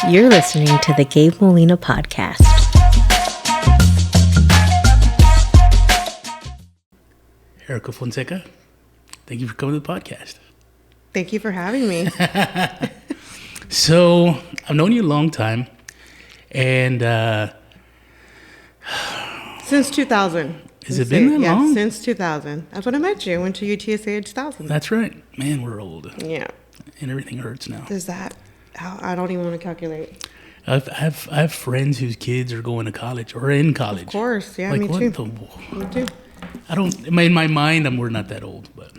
You're listening to the Gabe Molina Podcast. Ericka Fonseca, thank you for coming to the podcast. Thank you for having me. So, I've known you a long time, and Since 2000. has it been that long? Yeah, since 2000. That's when I met you. I went to UTSA in 2000. That's right. Man, we're old. Yeah. And everything hurts now. Is that? I don't even want to calculate. I have friends whose kids are going to college or in college. Of course. Yeah, Like, me what too. Me too. I don't, in my mind, we're not that old, but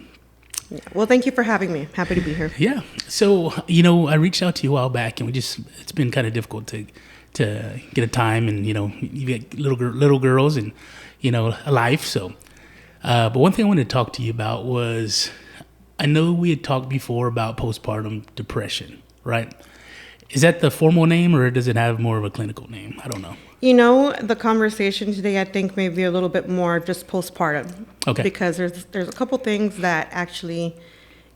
Yeah. Well, thank you for having me. Happy to be here. yeah. So, I reached out to you a while back, and it's been kind of difficult to get a time, and, you get little girls and, a life. So, but one thing I wanted to talk to you about was, I know we had talked before about postpartum depression, right? Is that the formal name, or does it have more of a clinical name? I don't know. The conversation today, I think, may be a little bit more just postpartum. Okay. Because there's a couple things that actually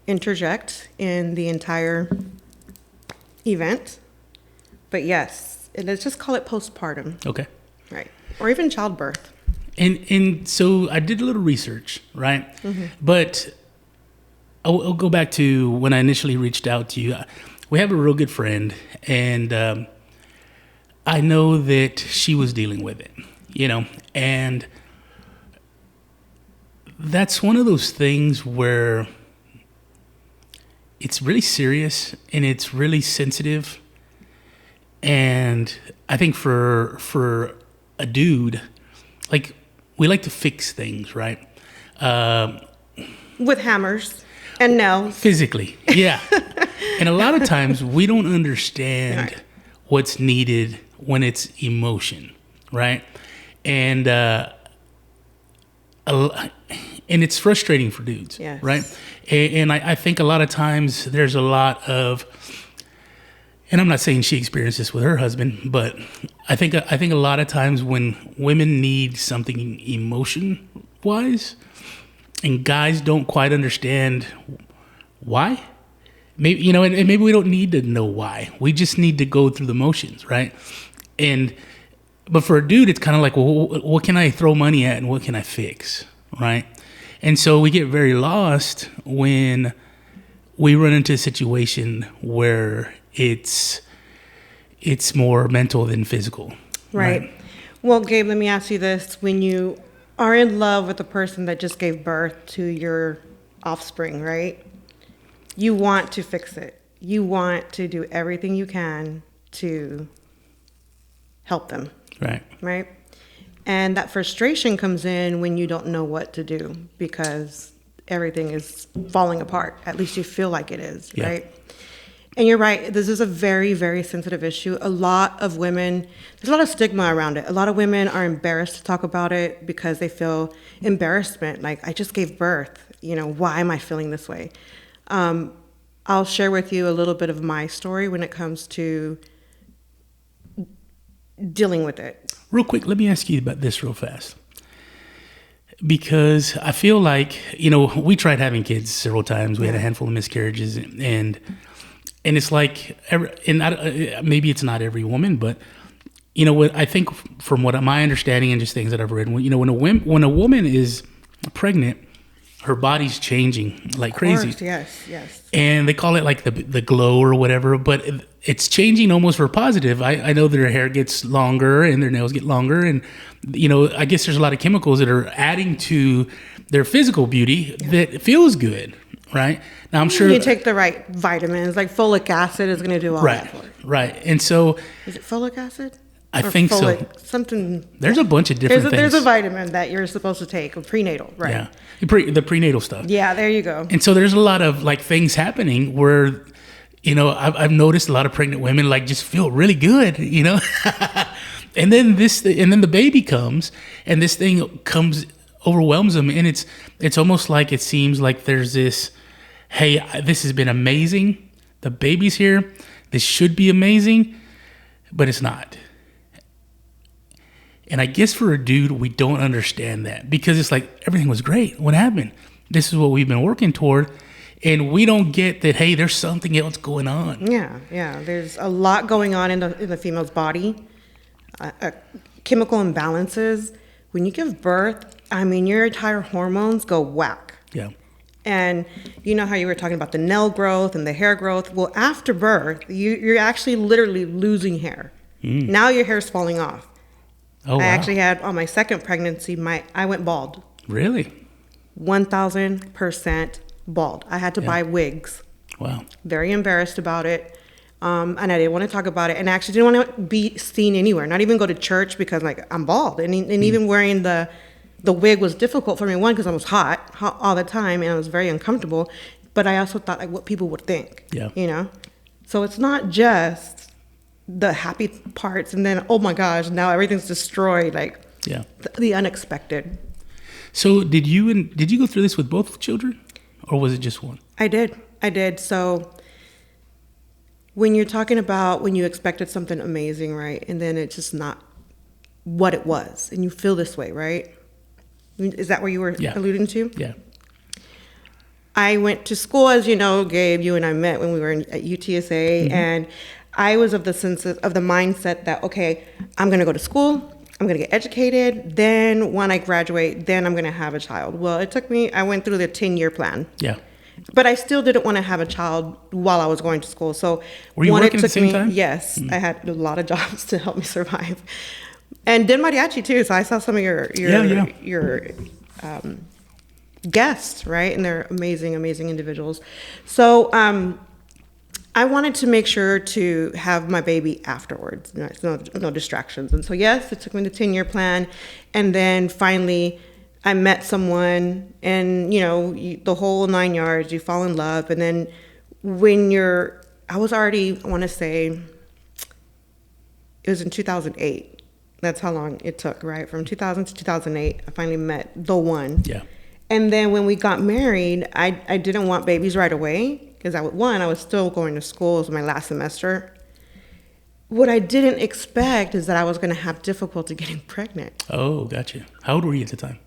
interject in the entire event. But yes, let's just call it postpartum. Okay. Right. Or even childbirth. And so I did a little research, right? Mm-hmm. But I'll go back to when I initially reached out to you. We have a real good friend, and I know that she was dealing with it, and that's one of those things where it's really serious and it's really sensitive. And I think for a dude, like, we like to fix things, right? With hammers and nails. Physically, yeah. And a lot of times we don't understand Right. what's needed when it's emotion, right? And it's frustrating for dudes, Yes. right? And I think a lot of times there's a lot of, and I'm not saying she experienced this with her husband, but I think a lot of times when women need something emotion-wise, and guys don't quite understand why. Maybe and maybe we don't need to know why. We just need to go through the motions, right? But for a dude, it's kind of like, well, what can I throw money at and what can I fix, right? And so we get very lost when we run into a situation where it's more mental than physical. Right. Well, Gabe, let me ask you this. When you are in love with the person that just gave birth to your offspring, right? You want to fix it. You want to do everything you can to help them. Right. Right? And that frustration comes in when you don't know what to do because everything is falling apart. At least you feel like it is, Yeah. right? And you're right. This is a very, very sensitive issue. A lot of women, there's a lot of stigma around it. A lot of women are embarrassed to talk about it because they feel embarrassment. Like, I just gave birth. Why am I feeling this way? I'll share with you a little bit of my story when it comes to dealing with it. Real quick, let me ask you about this real fast. Because I feel like, we tried having kids several times. We had a handful of miscarriages, and it's like, maybe it's not every woman, but what I think from what my understanding and just things that I've read, when a woman is pregnant, her body's changing like crazy. Of course, yes. And they call it like the glow or whatever, but it's changing almost for positive. I know their hair gets longer and their nails get longer, and I guess there's a lot of chemicals that are adding to their physical beauty that feels good, right? Now I'm sure you take the right vitamins, like folic acid is going to do all that for it. Right. And so Is it folic acid? I think so. Something. There's a bunch of different things. There's a vitamin that you're supposed to take, a prenatal, right? Yeah, the prenatal stuff. Yeah, there you go. And so there's a lot of like things happening where, I've noticed a lot of pregnant women like just feel really good, and then the baby comes, and this thing overwhelms them, and it's almost like it seems like there's this, hey, this has been amazing. The baby's here. This should be amazing, but it's not. And I guess for a dude, we don't understand that because it's like everything was great. What happened? This is what we've been working toward. And we don't get that, hey, there's something else going on. Yeah. There's a lot going on in the female's body. Chemical imbalances. When you give birth, I mean, your entire hormones go whack. Yeah. And you know how you were talking about the nail growth and the hair growth? Well, after birth, you're actually literally losing hair. Now your hair's falling off. Oh, wow. I actually had, on my second pregnancy, I went bald. Really? 1,000% bald. I had to buy wigs. Wow. Very embarrassed about it. And I didn't want to talk about it. And I actually didn't want to be seen anywhere, not even go to church because, like, I'm bald. And even wearing the wig was difficult for me, one, because I was hot all the time, and I was very uncomfortable. But I also thought, like, what people would think, you know? So it's not just the happy parts, and then, oh my gosh, now everything's destroyed, like the unexpected. So did you go through this with both children, or was it just one? I did. So when you're talking about when you expected something amazing, right, and then it's just not what it was, and you feel this way, right? Is that what you were alluding to? Yeah. I went to school, as you know, Gabe, you and I met when we were at UTSA, and I was of the mindset that, okay, I'm going to go to school, I'm going to get educated, then when I graduate, then I'm going to have a child. Well, I went through the 10-year plan. Yeah. But I still didn't want to have a child while I was going to school. So were you working at the same time? Yes, I had a lot of jobs to help me survive. And did mariachi too, so I saw some of your guests, right? And they're amazing individuals. So I wanted to make sure to have my baby afterwards. No distractions. And so yes, it took me the 10-year plan, and then finally I met someone, and the whole 9 yards. You fall in love, and then I was already, I want to say, it was in 2008. That's how long it took, right? From 2000 to 2008, I finally met the one. Yeah. And then when we got married, I didn't want babies right away because I was still going to school. It was my last semester. What I didn't expect is that I was going to have difficulty getting pregnant. Oh, gotcha. How old were you at the time?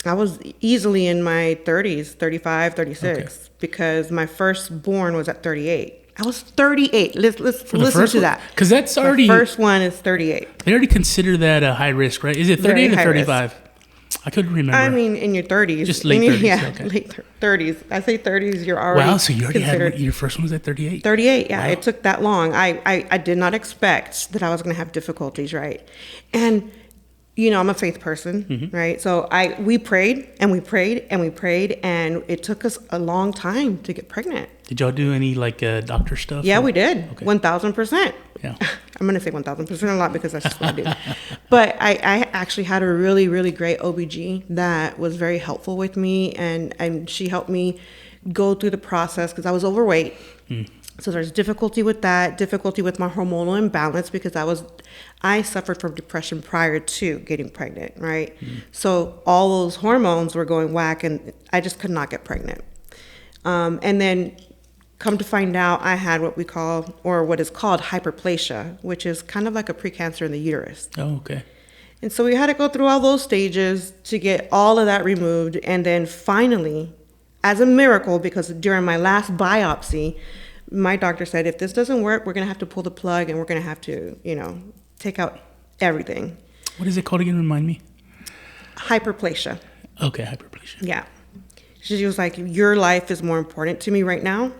I was easily in my 30s, 35, 36, because my firstborn was at 38. I was 38. Let's listen to that. Because that's already... The first one is 38. They already consider that a high risk, right? Is it 38 or 35? I couldn't remember. I mean, in your 30s. Just late 30s. Yeah, okay. late 30s. I say 30s, you're already Wow, so you already considered... had... Your first one was at 38? 38, yeah. Wow. It took that long. I did not expect that I was going to have difficulties, right? And... I'm a faith person, right? So we prayed and we prayed and we prayed, and it took us a long time to get pregnant. Did y'all do any doctor stuff? Yeah, we did. Okay. 1,000%. Yeah. I'm going to say 1,000% a lot because that's just what I do. But I actually had a really, really great OBG that was very helpful with me, and she helped me go through the process because I was overweight. So there's difficulty with that, difficulty with my hormonal imbalance because I suffered from depression prior to getting pregnant, right? So all those hormones were going whack, and I just could not get pregnant. And then come to find out, I had what is called hyperplasia, which is kind of like a precancer in the uterus. Oh, okay. And so we had to go through all those stages to get all of that removed. And then finally, as a miracle, because during my last biopsy, my doctor said, if this doesn't work, we're going to have to pull the plug, and we're going to have to, take out everything. What is it called again? Remind me. Hyperplasia. Okay, hyperplasia. Yeah. She was like, your life is more important to me right now,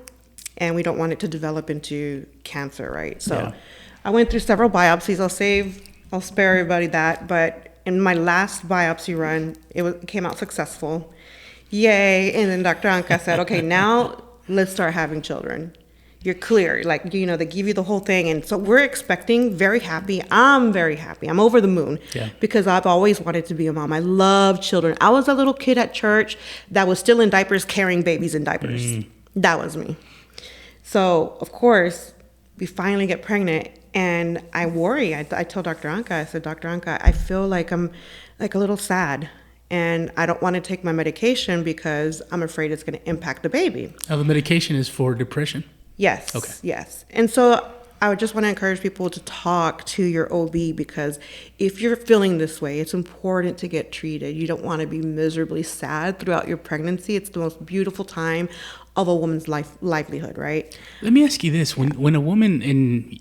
and we don't want it to develop into cancer, right? So I went through several biopsies. I'll spare everybody that. But in my last biopsy run, it came out successful. Yay. And then Dr. Anka said, okay, now let's start having children. You're clear, they give you the whole thing. And so we're expecting, very happy. I'm very happy. I'm over the moon because I've always wanted to be a mom. I love children. I was a little kid at church that was still in diapers, carrying babies in diapers. That was me. So, of course, we finally get pregnant, and I worry. I told Dr. Anka, I said, Dr. Anka, I feel like I'm like a little sad, and I don't want to take my medication because I'm afraid it's going to impact the baby. Now, the medication is for depression? Yes. Okay. Yes. And so I would just want to encourage people to talk to your OB, because if you're feeling this way, it's important to get treated. You don't want to be miserably sad throughout your pregnancy. It's the most beautiful time of a woman's livelihood, right? Let me ask you this: when a woman's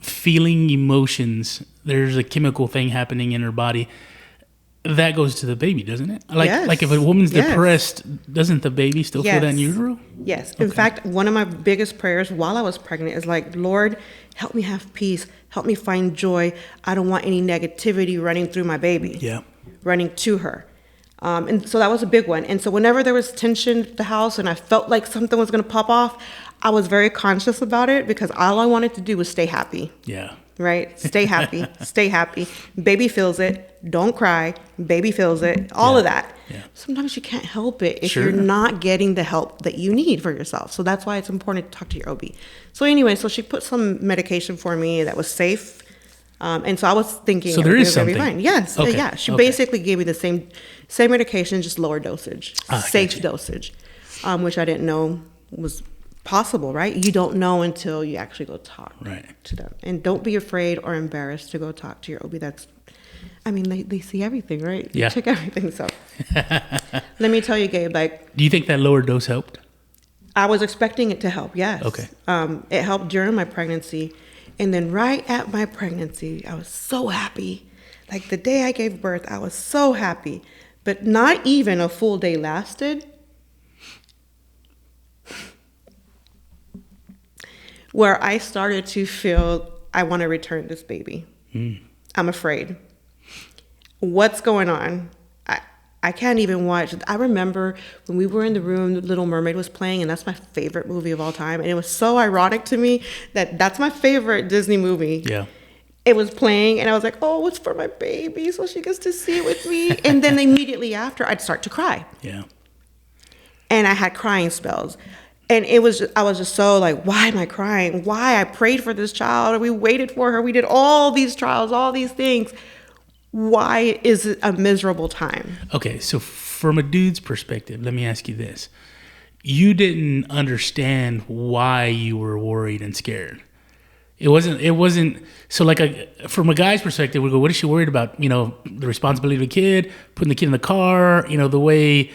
feeling emotions, there's a chemical thing happening in her body that goes to the baby, doesn't it? Like if a woman's depressed, doesn't the baby still feel that in utero? Yes. In fact, one of my biggest prayers while I was pregnant is like, Lord, help me have peace. Help me find joy. I don't want any negativity running through my baby. Yeah. Running to her. And so that was a big one. And so whenever there was tension at the house and I felt like something was going to pop off, I was very conscious about it, because all I wanted to do was stay happy. Yeah. Right? Stay happy. Stay happy. Baby feels it. Don't cry. Baby feels it. All of that. Yeah. Sometimes you can't help it if you're not getting the help that you need for yourself. So that's why it's important to talk to your OB. So anyway, so she put some medication for me that was safe. And so I was thinking, so there is something. Be fine. Yes. Okay. Yeah. She basically gave me the same medication, just lower dosage, safe dosage, which I didn't know was possible, right? You don't know until you actually go talk to them. And don't be afraid or embarrassed to go talk to your OB. They see everything, right? Yeah. They check everything. So let me tell you, Gabe, do you think that lower dose helped? I was expecting it to help, yes. Okay. It helped during my pregnancy. And then right at my pregnancy, I was so happy. Like the day I gave birth, I was so happy. But not even a full day lasted where I started to feel I want to return this baby. I'm afraid. What's going on? I can't even watch. I remember when we were in the room, The Little Mermaid was playing, and that's my favorite movie of all time. And it was so ironic to me that that's my favorite Disney movie. Yeah. It was playing, and I was like, oh, it's for my baby, so she gets to see it with me. And then immediately after, I'd start to cry. Yeah. And I had crying spells. And I was just so like, why am I crying? Why? I prayed for this child. We waited for her. We did all these trials, all these things. Why is it a miserable time? Okay, so from a dude's perspective, let me ask you this. You didn't understand why you were worried and scared. It wasn't so like from a guy's perspective, we go, what is she worried about? The responsibility of the kid, putting the kid in the car, the way,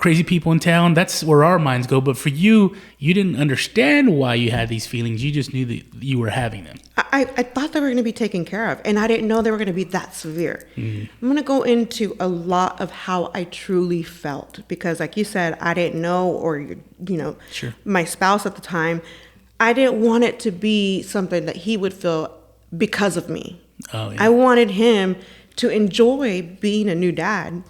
crazy people in town. That's where our minds go. But for you, you didn't understand why you had these feelings. You just knew that you were having them. I thought they were going to be taken care of, and I didn't know they were going to be that severe. Mm-hmm. I'm going to go into a lot of how I truly felt, because like you said, I didn't know, or, Sure. My spouse at the time, I didn't want it to be something that he would feel because of me. Oh, yeah. I wanted him to enjoy being a new dad,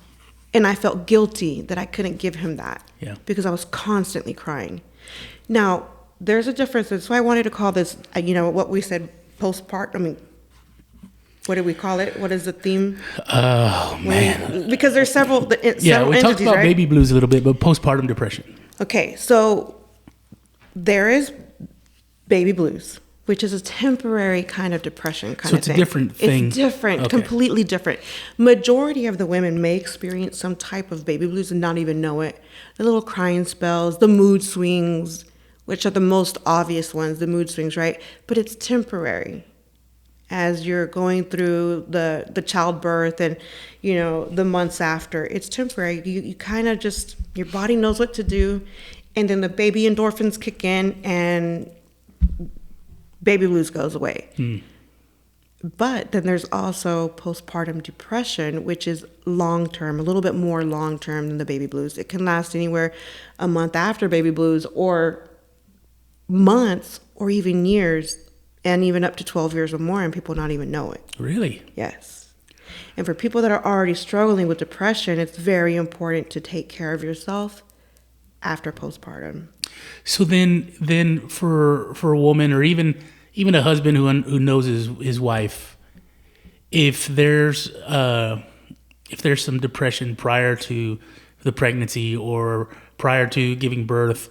and I felt guilty that I couldn't give him that because I was constantly crying. Now, there's a difference. That's why I wanted to call this, what we said, postpartum. What did we call it? What is the theme? Oh, man. Because there's several we entities, talked about baby blues a little bit, but postpartum depression. Okay, so there is baby blues, which is a temporary kind of depression kind of thing. So it's a different thing. It's different, completely different. Majority of the women may experience some type of baby blues and not even know it. The little crying spells, the mood swings, which are the most obvious ones, the mood swings, right? But it's temporary. As you're going through the childbirth and, the months after, it's temporary. You kind of just, your body knows what to do. And then the baby endorphins kick in and baby blues goes away. But then there's also postpartum depression, which is long-term, a little bit more long-term than the baby blues. It can last anywhere a month after baby blues, or months, or even years, and even up to 12 years or more, and people not even know it. Really? Yes. And for people that are already struggling with depression, it's very important to take care of yourself after postpartum. So then for a woman, or even a husband who knows his wife, if there's some depression prior to the pregnancy or prior to giving birth,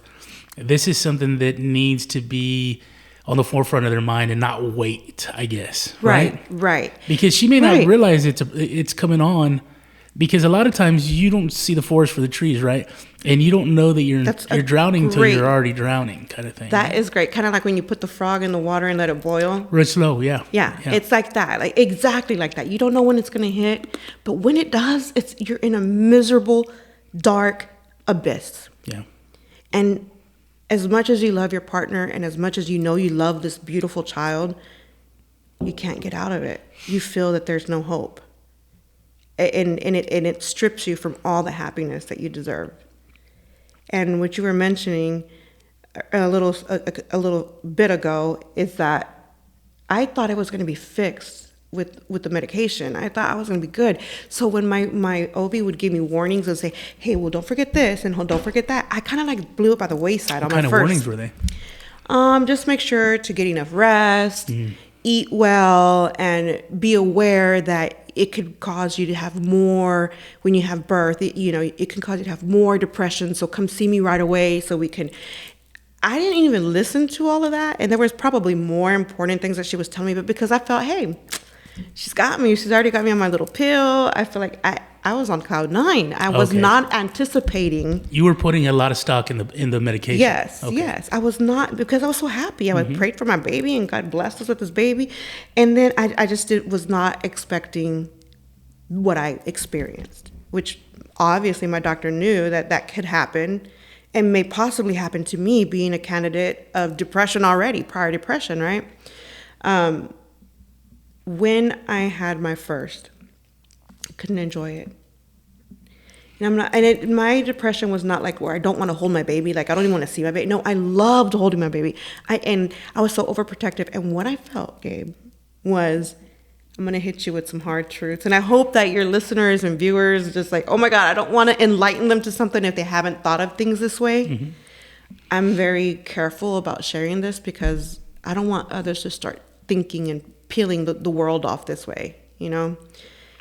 this is something that needs to be on the forefront of their mind and not wait, I guess. Right. Right. Because she may not realize it's coming on Because a lot of times you don't see the forest for the trees, right? And you don't know that you're drowning until you're already drowning, kind of thing. That is great. Kind of like when you put the frog in the water and let it boil. Real slow, yeah. Yeah, it's like that. Like exactly like that. You don't know when it's going to hit, but when it does, you're in a miserable, dark abyss. Yeah. And as much as you love your partner and as much as you know you love this beautiful child, you can't get out of it. You feel that there's no hope. And it strips you from all the happiness that you deserve. And what you were mentioning a little bit ago is that I thought it was going to be fixed with the medication. I thought I was going to be good. So when my OB would give me warnings and say, hey, well, don't forget this and don't forget that, I kind of like blew it by the wayside on my first. What kind of warnings were they? Just make sure to get enough rest, eat well, and be aware that it could cause you to have more when you have birth. It can cause you to have more depression. So come see me right away so we can. I didn't even listen to all of that. And there was probably more important things that she was telling me, but because I felt, hey, she's got me. She's already got me on my little pill. I feel like I was on cloud 9. I was not anticipating. You were putting a lot of stock in the medication. Yes, yes. I was not, because I was so happy. I was prayed for my baby and God blessed us with this baby. And then I just was not expecting what I experienced, which obviously my doctor knew that could happen and may possibly happen to me being a candidate of depression already, prior depression, right? When I had my first, I couldn't enjoy it. And my depression was not like where I don't want to hold my baby, like I don't even want to see my baby. No, I loved holding my baby. I was so overprotective. And what I felt, Gabe, was I'm going to hit you with some hard truths. And I hope that your listeners and viewers are just like, oh my God, I don't want to enlighten them to something if they haven't thought of things this way. I'm very careful about sharing this because I don't want others to start thinking and peeling the world off this way,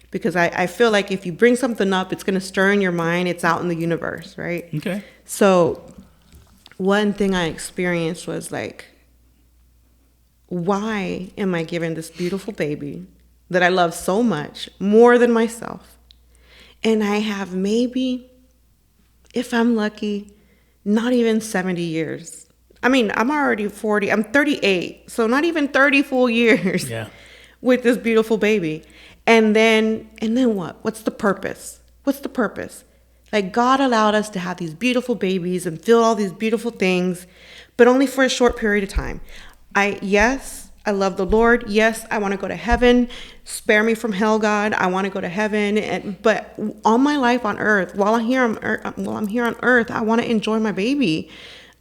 because I feel like if you bring something up, it's going to stir in your mind. It's out in the universe, right? Okay. So one thing I experienced was like, why am I giving this beautiful baby that I love so much, more than myself, and I have maybe, if I'm lucky, not even 70 years. I mean, I'm already 40. I'm 38, so not even 30 full years with this beautiful baby. And then what? What's the purpose? What's the purpose? Like, God allowed us to have these beautiful babies and feel all these beautiful things, but only for a short period of time. I love the Lord. Yes, I want to go to heaven. Spare me from hell, God. I want to go to heaven. But all my life on earth, while I'm here on earth, I want to enjoy my baby.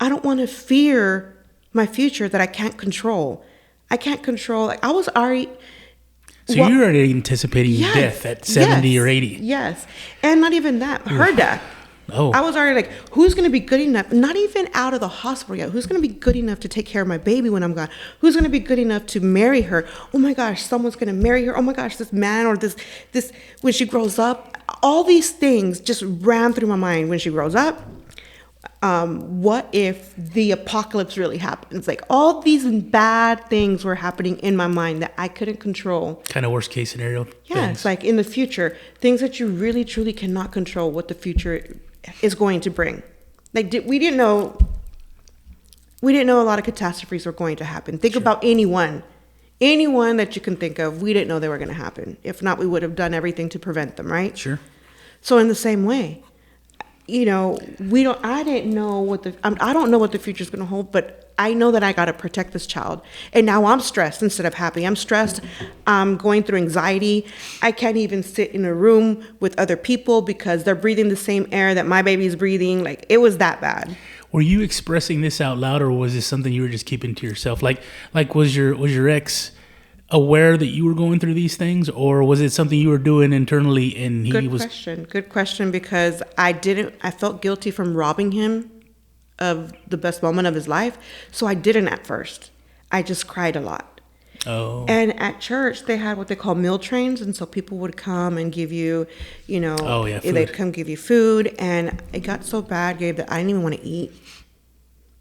I don't want to fear my future that I can't control. I can't control. Like, I was already. So you're already anticipating death at 70 or 80. Yes. And not even that, her death. Oh. I was already like, who's going to be good enough, not even out of the hospital yet, who's going to be good enough to take care of my baby when I'm gone? Who's going to be good enough to marry her? Oh my gosh, someone's going to marry her. Oh my gosh, this man or this, when she grows up, all these things just ran through my mind when she grows up. What if the apocalypse really happens? Like, all these bad things were happening in my mind that I couldn't control. Kind of worst case scenario. Yeah, it's like in the future, things that you really, truly cannot control what the future is going to bring. Like, we didn't know a lot of catastrophes were going to happen. Think about anyone that you can think of. We didn't know they were going to happen. If not, we would have done everything to prevent them, right? Sure. So in the same way, I didn't know I don't know what the future is going to hold, but I know that I got to protect this child. And now I'm stressed instead of happy. I'm stressed. I'm going through anxiety. I can't even sit in a room with other people because they're breathing the same air that my baby's breathing. Like, it was that bad. Were you expressing this out loud, or was this something you were just keeping to yourself? Like was your ex aware that you were going through these things, or was it something you were doing internally and he was? Good question, because I felt guilty from robbing him of the best moment of his life. So I didn't at first. I just cried a lot. Oh. And at church, they had what they call meal trains. And so people would come and give you, food. They'd come give you food. And it got so bad, Gabe, that I didn't even want to eat.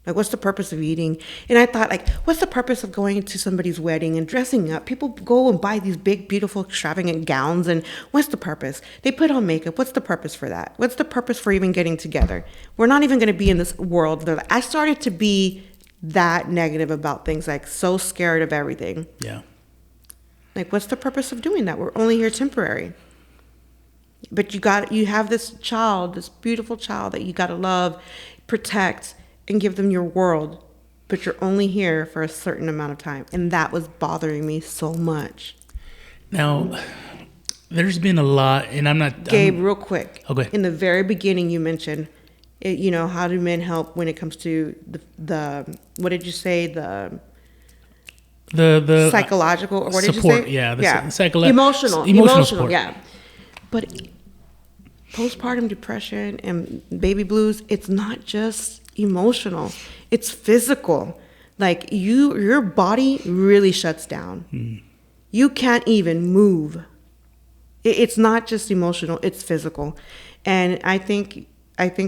Like, what's the purpose of eating? And I thought, like, what's the purpose of going to somebody's wedding and dressing up? People go and buy these big, beautiful, extravagant gowns. And what's the purpose? They put on makeup. What's the purpose for that? What's the purpose for even getting together? We're not even going to be in this world. I started to be that negative about things, like so scared of everything. Yeah. Like, what's the purpose of doing that? We're only here temporary. But you have this child, this beautiful child that you got to love, protect, and give them your world, but you're only here for a certain amount of time. And that was bothering me so much. Now, there's been a lot, and Gabe, real quick. Okay. In the very beginning, you mentioned, how do men help when it comes to the what did you say? The psychological, or what support, did you say? Emotional support. Yeah. But postpartum depression and baby blues, it's not just emotional, it's physical. Like, your body really shuts down. You can't even move. It's not just emotional, it's physical. And I think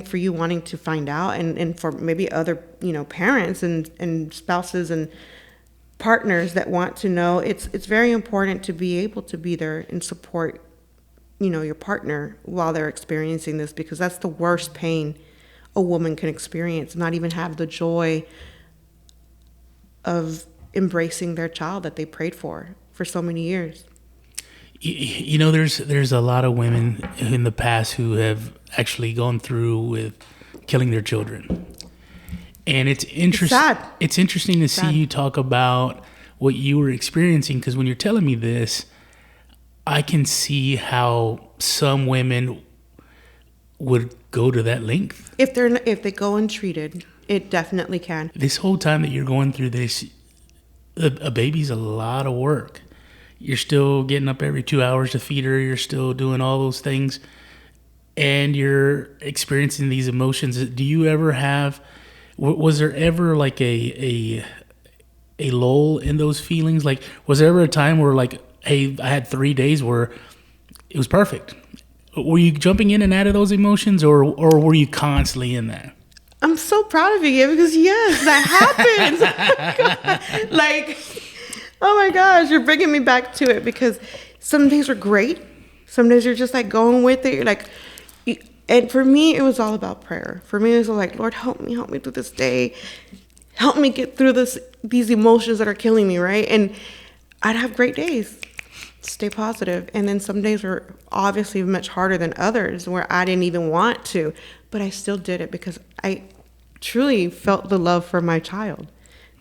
for you wanting to find out, and for maybe other parents and spouses and partners that want to know, it's very important to be able to be there and support your partner while they're experiencing this, because that's the worst pain a woman can experience, not even have the joy of embracing their child that they prayed for so many years. There's a lot of women in the past who have actually gone through with killing their children. And it's interesting to see you talk about what you were experiencing, because when you're telling me this, I can see how some women would go to that length. If they go untreated, it definitely can. This whole time that you're going through this, a baby's a lot of work. You're still getting up every 2 hours to feed her. You're still doing all those things, and you're experiencing these emotions. Do you ever have? Was there ever like a lull in those feelings? Like, was there ever a time where, like, hey, I had 3 days where it was perfect? Were you jumping in and out of those emotions, or were you constantly in that? I'm so proud of you, because yes, that happens. Like, oh my gosh, you're bringing me back to it, because some days are great. Some days you're just like going with it. You're like, and for me, it was all about prayer. For me, it was like, Lord, help me through this day. Help me get through these emotions that are killing me, right? And I'd have great days. Stay positive. And then some days were obviously much harder than others, where I didn't even want to, but I still did it because I truly felt the love for my child.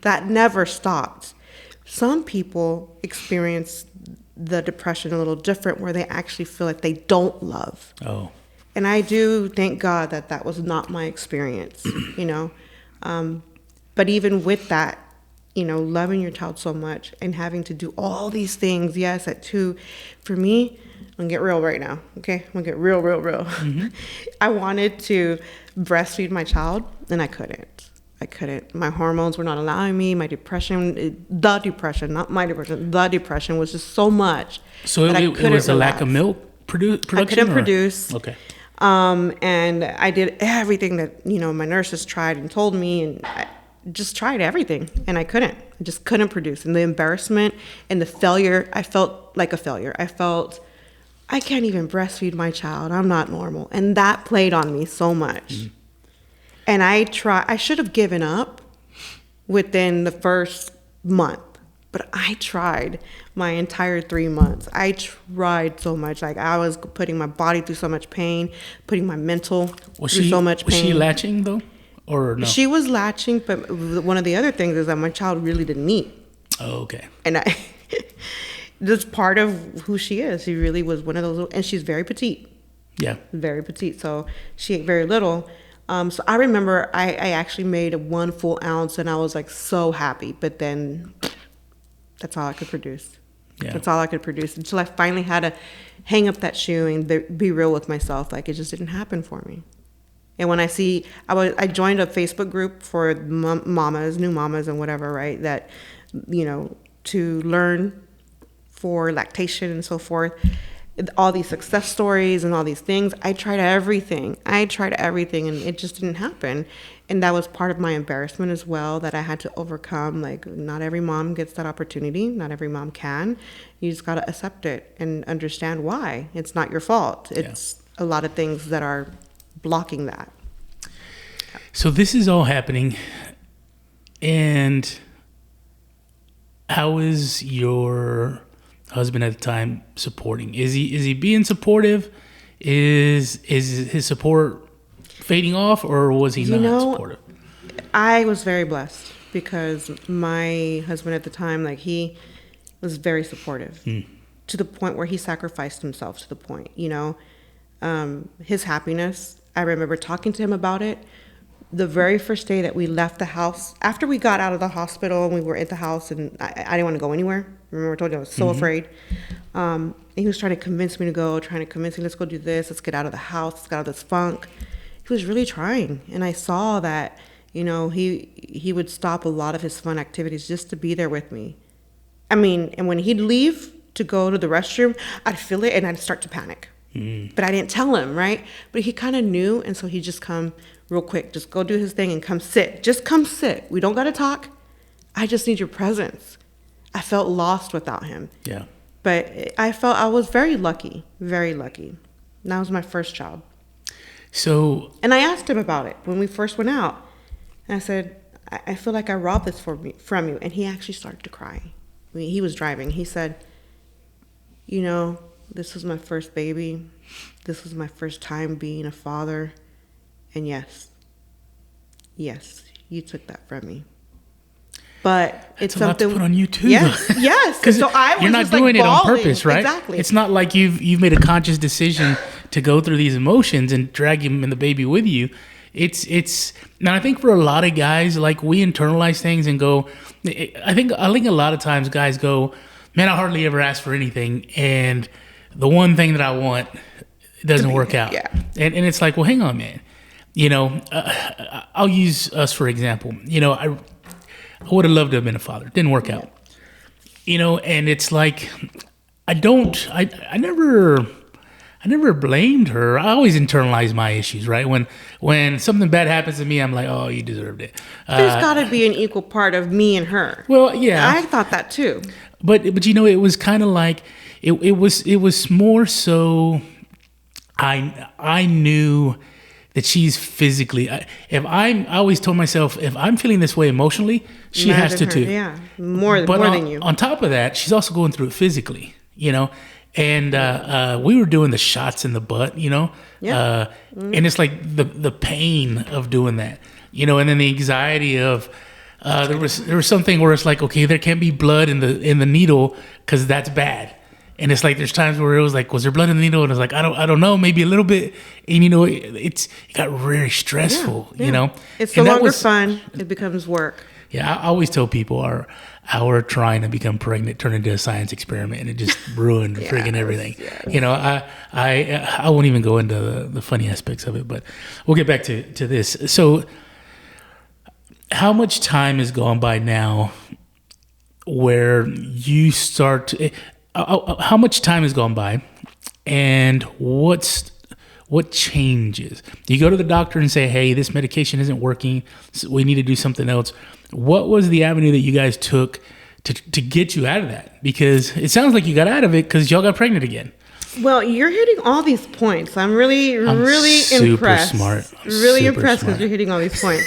That never stopped. Some people experience the depression a little different, where they actually feel like they don't love. Oh. And I do thank God that was not my experience, But even with that, loving your child so much and having to do all these things, yes, for me, I'm gonna get real right now, okay? I'm gonna get real. Mm-hmm. I wanted to breastfeed my child, and I couldn't. My hormones were not allowing me. The depression was just so much. So it was a lack of milk production? I couldn't produce. Okay. And I did everything that, my nurses tried and told me, and I just tried everything, and I just couldn't produce. And the embarrassment and the failure, I felt like a failure. I felt, I can't even breastfeed my child. I'm not normal. And that played on me so much. Mm-hmm. And I should have given up within the first month, but I tried my entire 3 months. I tried so much. Like, I was putting my body through so much pain, putting my mental through so much pain. Was she latching though, or no? She was latching, but one of the other things is that my child really didn't eat. Oh, okay. And that's part of who she is. She really was one of those, and she's very petite. Yeah. Very petite. So she ate very little. So I remember I actually made 1 full ounce, and I was like so happy, but then that's all I could produce. Yeah. That's all I could produce until I finally had to hang up that shoe and be real with myself. Like, it just didn't happen for me. And when I joined a Facebook group for mamas, new mamas and whatever, right? That, to learn for lactation and so forth. all these success stories and all these things. I tried everything, and it just didn't happen. And that was part of my embarrassment as well, that I had to overcome. Like, not every mom gets that opportunity. Not every mom can. You just got to accept it and understand why. It's not your fault. It's a lot of things that are blocking that. So this is all happening, and how is your husband at the time supporting? Is he being supportive? Is his support fading off, or was he not supportive? I was very blessed because my husband at the time, like, he was very supportive to the point where he sacrificed himself to the point, his happiness. I remember talking to him about it. The very first day that we left the house, after we got out of the hospital and we were at the house, and I didn't want to go anywhere. Remember I told you I was so afraid. And he was trying to convince me to go, let's go do this, let's get out of the house, let's get out of this funk. He was really trying. And I saw that, he would stop a lot of his fun activities just to be there with me. I mean, and when he'd leave to go to the restroom, I'd feel it and I'd start to panic. But I didn't tell him, right? But he kind of knew, and so he'd just come real quick, just go do his thing and come sit. Just come sit. We don't got to talk. I just need your presence. I felt lost without him. Yeah. But I felt I was very lucky, very lucky. And that was my first job. And I asked him about it when we first went out. And I said, I feel like I robbed this from you. And he actually started to cry. I mean, he was driving. He said, this was my first baby. This was my first time being a father. And yes, you took that from me. But it's something a lot to put on you too. Yes. Because so I was you're not just doing it on purpose, right? Exactly. It's not like you've made a conscious decision to go through these emotions and drag him and the baby with you. It's now I think for a lot of guys, like, we internalize things and go. I think a lot of times guys go, man, I hardly ever ask for anything, and the one thing that I want doesn't work out. Yeah. And it's like, well, hang on, man. I'll use us for example. I would have loved to have been a father. Didn't work out. And it's like, I never blamed her. I always internalize my issues, right? When something bad happens to me, I'm like, oh, you deserved it. There's got to be an equal part of me and her. Well, yeah. I thought that too. But it was kind of like, it was more so, I knew that she's physically, I always told myself, if I'm feeling this way emotionally, she has to too. Yeah, more than you. On top of that, she's also going through it physically, and we were doing the shots in the butt, Yeah. And it's like the pain of doing that, and then the anxiety of, there was something where it's like, okay, there can't be blood in the needle because that's bad. And it's like, there's times where it was like, was there blood in the needle? And it's like, I don't know, maybe a little bit. And it got very stressful, It's no longer fun. It becomes work. Yeah, I always tell people our trying to become pregnant turned into a science experiment, and it just ruined friggin' everything. Yes. I won't even go into the funny aspects of it, but we'll get back to this. So how much time has gone by now where you start... how much time has gone by, and what changes? Do you go to the doctor and say, hey, this medication isn't working, so we need to do something else? What was the avenue that you guys took to get you out of that? Because it sounds like you got out of it because y'all got pregnant again. Well, you're hitting all these points. I'm really super impressed. Smart. Really super impressed smart. because you're hitting all these points.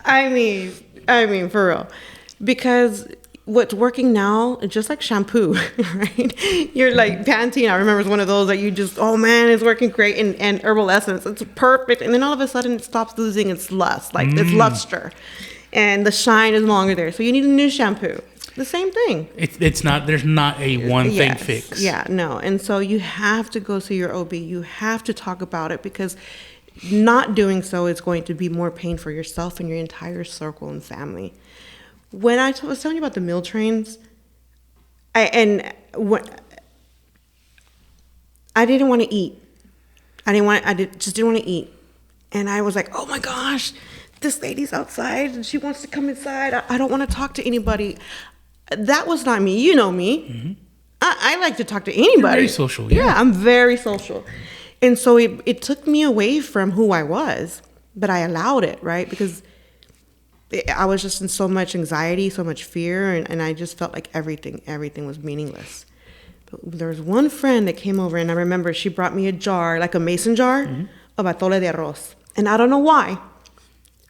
I mean, for real. Because what's working now, just like shampoo, right? You're like Pantene. I remember it's one of those that you just, oh man, it's working great. And Herbal Essence, it's perfect. And then all of a sudden it stops losing its lust, like its luster. And the shine is no longer there. So you need a new shampoo. The same thing. It's not, there's not a one thing fix. Yeah, no. And so you have to go see your OB. You have to talk about it, because not doing so is going to be more pain for yourself and your entire circle and family. When I was telling you about the meal trains, I didn't want to eat. Just didn't want to eat. And I was like, oh my gosh, this lady's outside and she wants to come inside. I don't want to talk to anybody. That was not me. You know me. Mm-hmm. I like to talk to anybody. You're very social, yeah. I'm very social. And so it took me away from who I was, but I allowed it, right? Because I was just in so much anxiety, so much fear, and I just felt like everything was meaningless. But there was one friend that came over, and I remember she brought me a jar, like a mason jar, of atole de arroz. And I don't know why.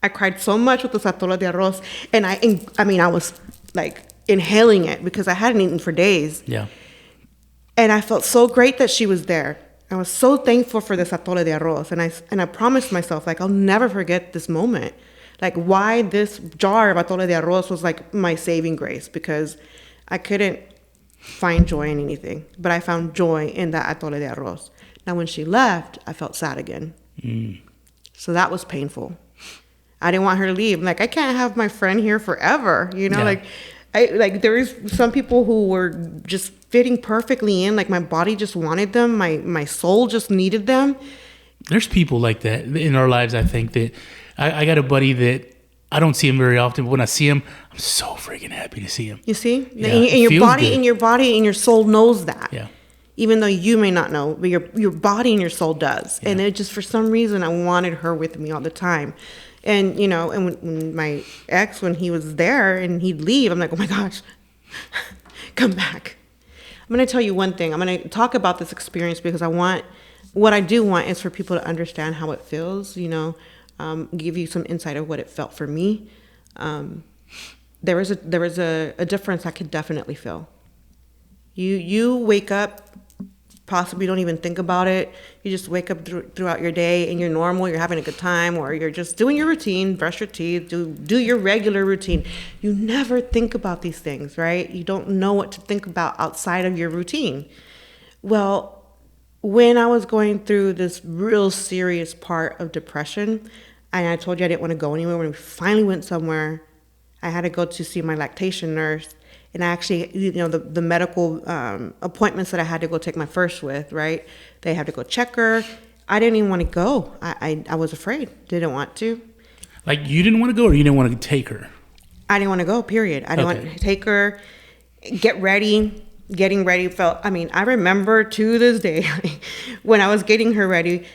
I cried so much with this atole de arroz, and I was like inhaling it because I hadn't eaten for days. Yeah. And I felt so great that she was there. I was so thankful for this atole de arroz, and I promised myself, like, I'll never forget this moment. Like, why this jar of atole de arroz was like my saving grace, because I couldn't find joy in anything, but I found joy in that atole de arroz. Now, when she left, I felt sad again. So that was painful. I didn't want her to leave. Like, I can't have my friend here forever, you know? Yeah. There is some people who were just fitting perfectly in. Like, my body just wanted them. My soul just needed them. There's people like that in our lives. I think that I got a buddy that I don't see him very often, but when I see him, I'm so freaking happy to see him. You see? Yeah, and your body and your soul knows that. Yeah. Even though you may not know, but your body and your soul does. Yeah. And it just, for some reason, I wanted her with me all the time. And, you know, and when my ex, when he was there and he'd leave, I'm like, oh my gosh, come back. I'm going to tell you one thing. I'm going to talk about this experience because what I do want is for people to understand how it feels, you know, give you some insight of what it felt for me. There was a difference I could definitely feel. You wake up, possibly don't even think about it. You just wake up throughout your day and you're normal, you're having a good time, or you're just doing your routine, brush your teeth, do your regular routine. You never think about these things, right? You don't know what to think about outside of your routine. Well, when I was going through this real serious part of depression, and I told you I didn't want to go anywhere, when we finally went somewhere, I had to go to see my lactation nurse. And I actually, you know, the medical appointments that I had to go take my first with, right? They had to go check her. I didn't even want to go. I was afraid. Didn't want to. Like, you didn't want to go, or you didn't want to take her? I didn't want to go, period. I didn't want to take her, get ready. Getting ready felt, I remember to this day, when I was getting her ready,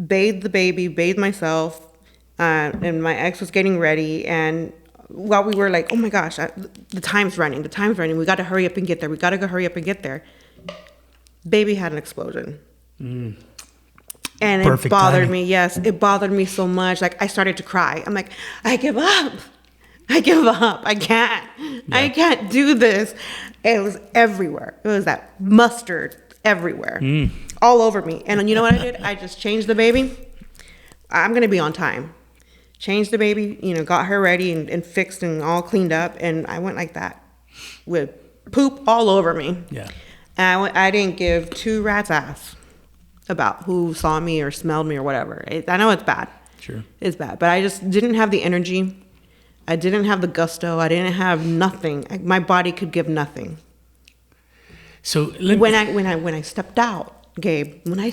bathed the baby, bathed myself, and my ex was getting ready, and while we were like, oh my gosh, the time's running. We got to hurry up and get there. Baby had an explosion. And Perfect it bothered timing. Me. Yes, it bothered me so much. Like, I started to cry. I'm like, I give up. I can't. Yeah. I can't do this. It was everywhere. It was that mustard everywhere. All over me. And you know what I did? I just changed the baby. I'm going to be on time. Changed the baby, you know, got her ready and fixed and all cleaned up. And I went like that with poop all over me. Yeah. And I didn't give two rats' ass about who saw me or smelled me or whatever. I know it's bad. Sure. It's bad. But I just didn't have the energy. I didn't have the gusto. I didn't have nothing. My body could give nothing. So when I stepped out, Gabe, I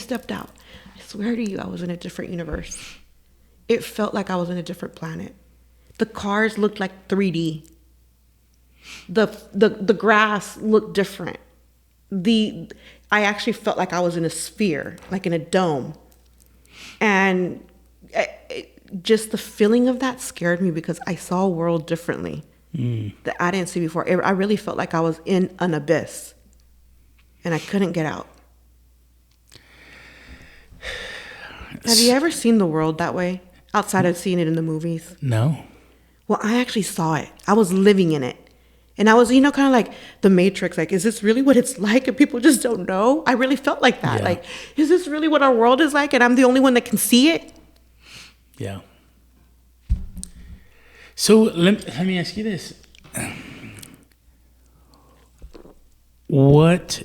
swear to you, I was in a different universe. It felt like I was in a different planet. The cars looked like 3D. The grass looked different. I actually felt like I was in a sphere, like in a dome. And just the feeling of that scared me because I saw a world differently that I didn't see before. I really felt like I was in an abyss and I couldn't get out. Have you ever seen the world that way? Outside of seeing it in the movies? No. Well, I actually saw it. I was living in it. And I was, you know, kind of like the Matrix. Like, is this really what it's like? And people just don't know. I really felt like that. Yeah. Like, is this really what our world is like? And I'm the only one that can see it? Yeah. So let me ask you this. What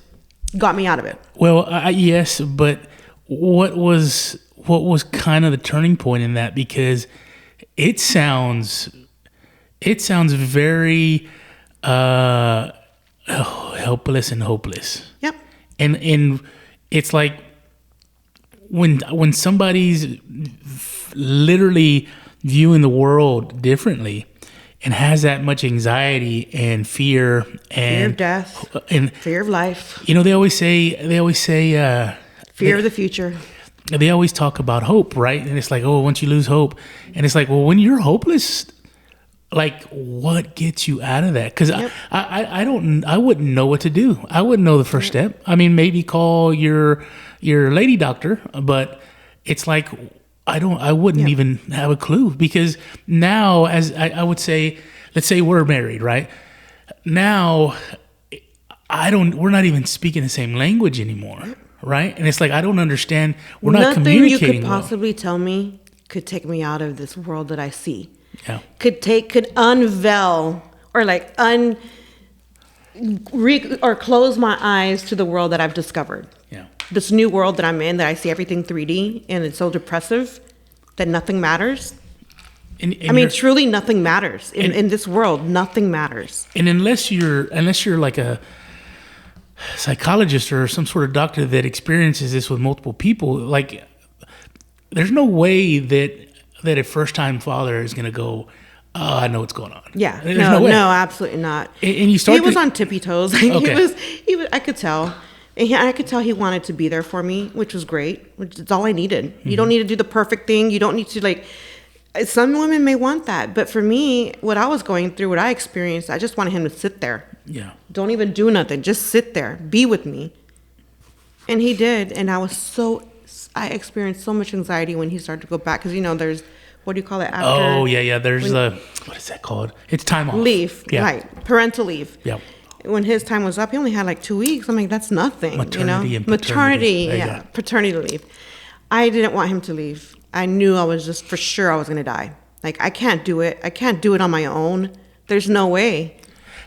got me out of it? Well, yes, but what was kind of the turning point in that? Because it sounds very helpless and hopeless. Yep. And it's like when somebody's literally viewing the world differently, and has that much anxiety and fear and Fear of death, and fear of life, they always say fear of the future. they always talk about hope, right? And it's like, oh, once you lose hope, and it's like, well, when you're hopeless, like, what gets you out of that? Because I wouldn't know what to do. I wouldn't know the first step. I mean, maybe call your lady doctor, but it's like I wouldn't even have a clue, because now, as I would say, let's say we're married, right? Now, we're not even speaking the same language anymore, right? And it's like, I don't understand. We're not communicating. Nothing you could possibly tell me could take me out of this world that I see. Yeah. Could unveil or like or close my eyes to the world that I've discovered. Yeah. This new world that I'm in, that I see everything 3D, and it's so depressive that nothing matters. And I mean, truly nothing matters in this world. Nothing matters. And unless you're like a psychologist or some sort of doctor that experiences this with multiple people, like, there's no way that a first-time father is going to go, oh, I know what's going on. Yeah, There's no way. no, absolutely not. And you start. He was on tippy toes. Okay. He was. I could tell. And I could tell he wanted to be there for me, which was great. Which is all I needed. Mm-hmm. You don't need to do the perfect thing. You don't need to, like. Some women may want that, but for me, what I was going through, what I experienced, I just wanted him to sit there. Yeah. Don't even do nothing. Just sit there. Be with me. And he did, and I experienced so much anxiety when he started to go back, because there's, what do you call it? After, oh yeah. There's what is that called? It's time off. Leave. Yeah. Right. Parental leave. Yeah. When his time was up, he only had like 2 weeks. I'm like, that's nothing. Maternity and paternity. paternity. Yeah. Paternity leave. I didn't want him to leave. I knew I was just for sure I was going to die. Like, I can't do it. I can't do it on my own. There's no way.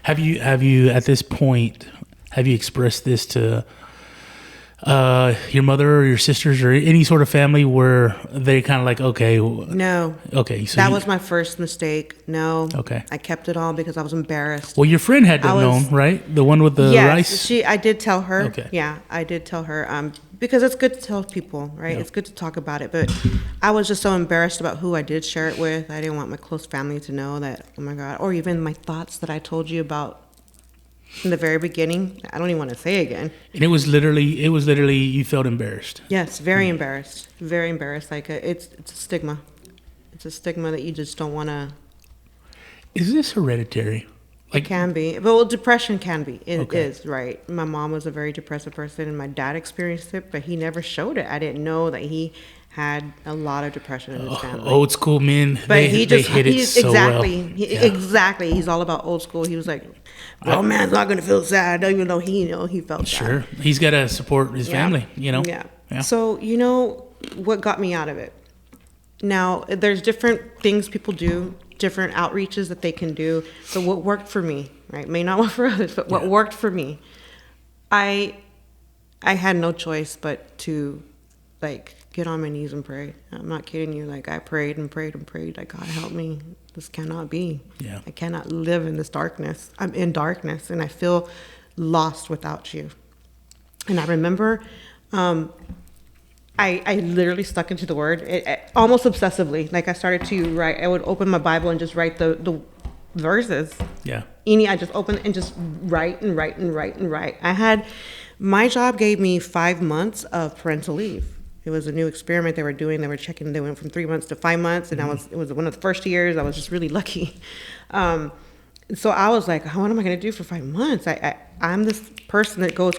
Have you at this point, have you expressed this to your mother or your sisters or any sort of family where they kind of like, okay. No. Okay. So that was my first mistake. No. Okay. I kept it all because I was embarrassed. Well, your friend had to have known, right? The one with the rice? I did tell her. Okay. Yeah, I did tell her. Because it's good to tell people, right? Yeah. It's good to talk about it. But I was just so embarrassed about who I did share it with. I didn't want my close family to know that, oh my God, or even my thoughts that I told you about in the very beginning. I don't even want to say again. And it was literally you felt embarrassed. Yes, very embarrassed. Very embarrassed. Like, it's a stigma. It's a stigma that you just don't want to. Is this hereditary? It can be. But, well, depression can be. It Okay. is, right? My mom was a very depressive person, and my dad experienced it, but he never showed it. I didn't know that he had a lot of depression in his family. Old school men, But they hit it so exactly, well. Exactly. He's all about old school. He was like, "Well, man's not gonna feel sad." Even though he felt sad. Sure, he's got to support his family. Yeah. So what got me out of it? Now, there's different things people do, different outreaches that they can do. So what worked for me, right? May not work for others, but what worked for me, I had no choice but to, like, get on my knees and pray. I'm not kidding you. Like, I prayed and prayed and prayed. Like, God, help me. This cannot be. Yeah. I cannot live in this darkness. I'm in darkness, and I feel lost without you. And I remember, I literally stuck into the word, almost obsessively. Like, I started to write. I would open my Bible and just write the verses. Yeah. I just open and just write and write and write and write. My job gave me 5 months of parental leave. It was a new experiment they were doing. They were checking. They went from 3 months to 5 months, and it was one of the first years. I was just really lucky. So I was like, what am I going to do for 5 months? I'm this person that goes.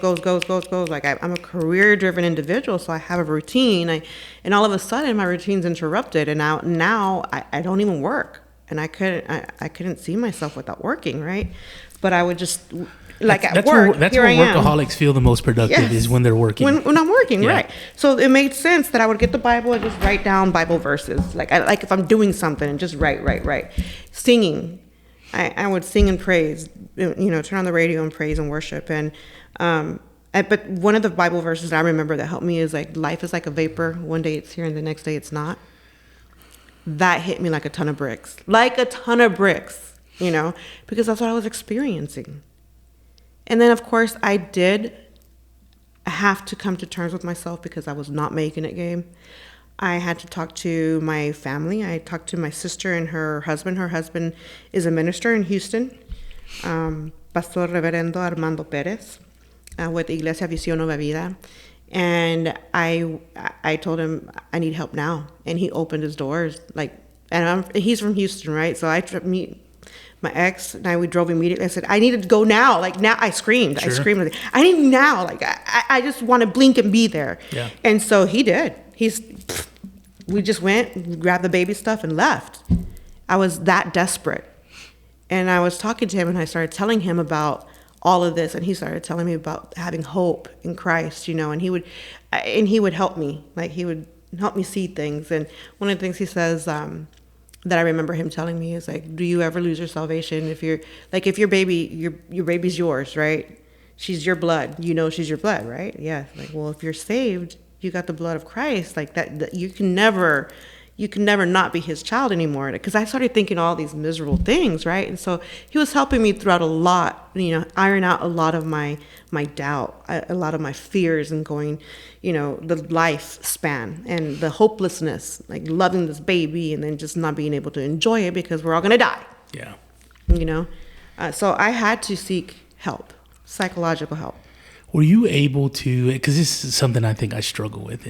Like, I'm a career-driven individual, so I have a routine. And all of a sudden, my routine's interrupted, and now I don't even work. And I couldn't see myself without working, right? But I would just, like, at work, that's here where I am. workaholics feel the most productive, is when they're working. When I'm working, Yeah. right. So it made sense that I would get the Bible and just write down Bible verses. Like if I'm doing something, and just write. Singing. I would sing and praise, turn on the radio and praise and worship. But one of the Bible verses I remember that helped me is, like, life is like a vapor. One day it's here and the next day it's not. That hit me like a ton of bricks. Because that's what I was experiencing. And then, of course, I did have to come to terms with myself because I was not making it, Gabe. I had to talk to my family. I talked to my sister and her husband. Her husband is a minister in Houston, Pastor Reverendo Armando Perez, with Iglesia Visión Nueva Vida. And I told him I need help now, and he opened his doors. He's from Houston, right? So I meet my ex and we drove immediately. I said, I need to go now. Like now, I screamed. Sure. I screamed. I need now. Like I just want to blink and be there. Yeah. And so he did. We just went, grabbed the baby stuff, and left. I was that desperate, and I was talking to him, and I started telling him about all of this, and he started telling me about having hope in Christ, and he would help me. Like he would help me see things. And one of the things he says that I remember him telling me is like, do you ever lose your salvation? If your baby's yours, right? She's your blood. She's your blood, right? Yeah. Like, well, if you're saved, you got the blood of Christ. Like that you can never not be his child anymore. Because I started thinking all these miserable things, right? And so he was helping me throughout a lot, iron out a lot of my doubt, a lot of my fears, and going, the lifespan and the hopelessness, like loving this baby and then just not being able to enjoy it because we're all going to die. Yeah. So I had to seek help, psychological help. Were you able to, because this is something I think I struggle with,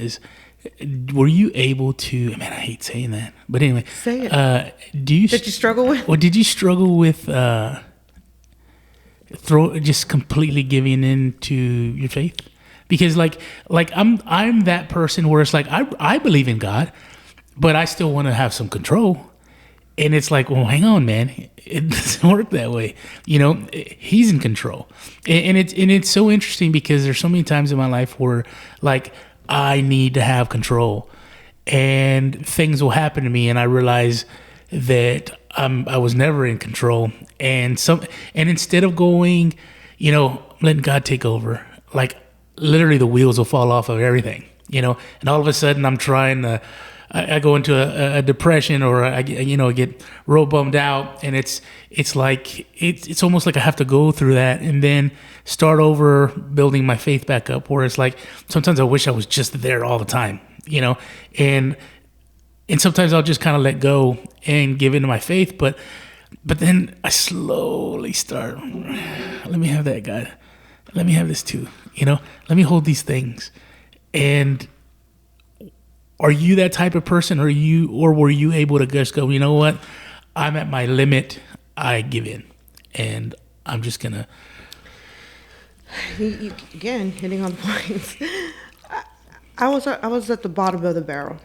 were you able to, man, I hate saying that, but anyway. Say it. Did you struggle with? Or did you struggle with just completely giving in to your faith? Because like I'm that person where it's like, I believe in God, but I still want to have some control. And it's like, well, hang on, man. It doesn't work that way. He's in control. And it's so interesting because there's so many times in my life where like I need to have control, and things will happen to me and I realize that I was never in control. And instead of going, letting God take over, like literally the wheels will fall off of everything, and all of a sudden I'm trying to, I go into a depression, or I get real bummed out, and it's like it's almost like I have to go through that and then start over building my faith back up. Where it's like sometimes I wish I was just there all the time, and sometimes I'll just kind of let go and give into my faith, but then I slowly start. Let me have that, God. Let me have this too. Let me hold these things. And are you that type of person, or were you able to just go, you know what? I'm at my limit. I give in, and I'm just gonna. You, again, hitting on points. I was at the bottom of the barrel,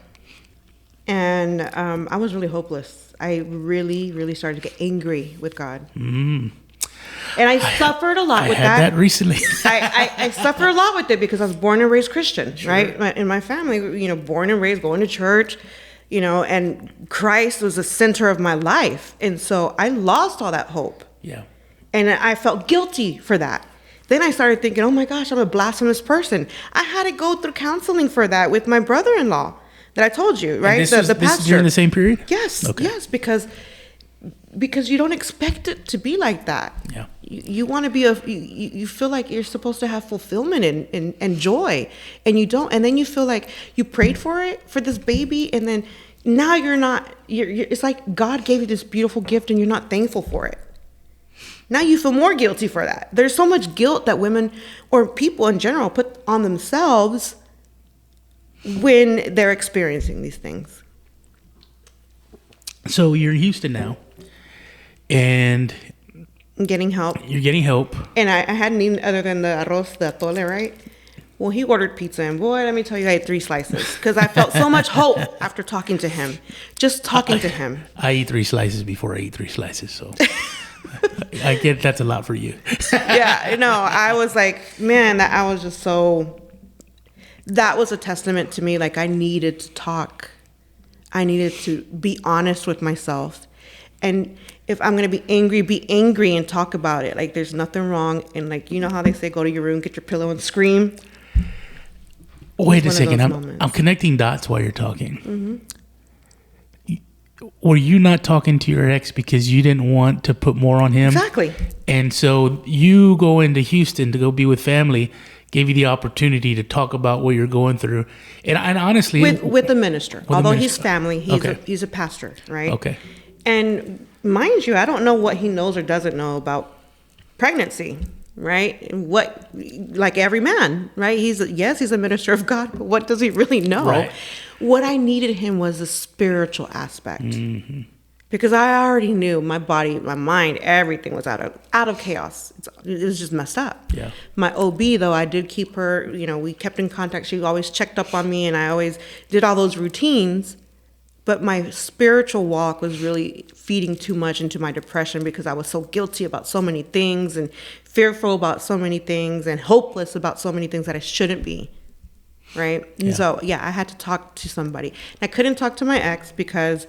and I was really hopeless. I really, really started to get angry with God. And I suffered a lot with that. I had that recently. I suffered a lot with it because I was born and raised Christian, Sure. right? In my family, born and raised, going to church, and Christ was the center of my life. And so I lost all that hope. Yeah. And I felt guilty for that. Then I started thinking, oh my gosh, I'm a blasphemous person. I had to go through counseling for that with my brother-in-law that I told you, right? And the pastor. This is during the same period? Yes. Okay. Yes, because you don't expect it to be like that. Yeah. You want to be you feel like you're supposed to have fulfillment and joy, and you don't. And then you feel like you prayed for this baby, and then now you're not. It's like God gave you this beautiful gift, and you're not thankful for it. Now you feel more guilty for that. There's so much guilt that women or people in general put on themselves when they're experiencing these things. So you're in Houston now, and Getting help. You're getting help. And I hadn't eaten other than the arroz de atole, right? Well, he ordered pizza, and boy, let me tell you, I ate 3 slices because I felt so much hope after talking to him. Just talking to him. I eat 3 slices before I eat 3 slices, so I get that's a lot for you. Yeah, I was like, man, that was a testament to me. Like I needed to talk. I needed to be honest with myself. And if I'm going to be angry and talk about it. Like there's nothing wrong. And like, how they say, go to your room, get your pillow and scream. Wait a second. I'm connecting dots while you're talking. Mm-hmm. Were you not talking to your ex because you didn't want to put more on him? Exactly. And so you go into Houston to go be with family. gave you the opportunity to talk about what you're going through. And honestly, with the minister, although he's family, Okay. he's a pastor, right? Okay. And mind you, I don't know what he knows or doesn't know about pregnancy, right? What, like every man, right? He's a minister of God, but what does he really know? Right. What I needed him was the spiritual aspect. Mm-hmm. Because I already knew my body, my mind, everything was out of chaos. It was just messed up. Yeah. My OB, though, I did keep her, we kept in contact. She always checked up on me, and I always did all those routines. But my spiritual walk was really feeding too much into my depression because I was so guilty about so many things and fearful about so many things and hopeless about so many things that I shouldn't be. Right? Yeah. And so, I had to talk to somebody. And I couldn't talk to my ex because,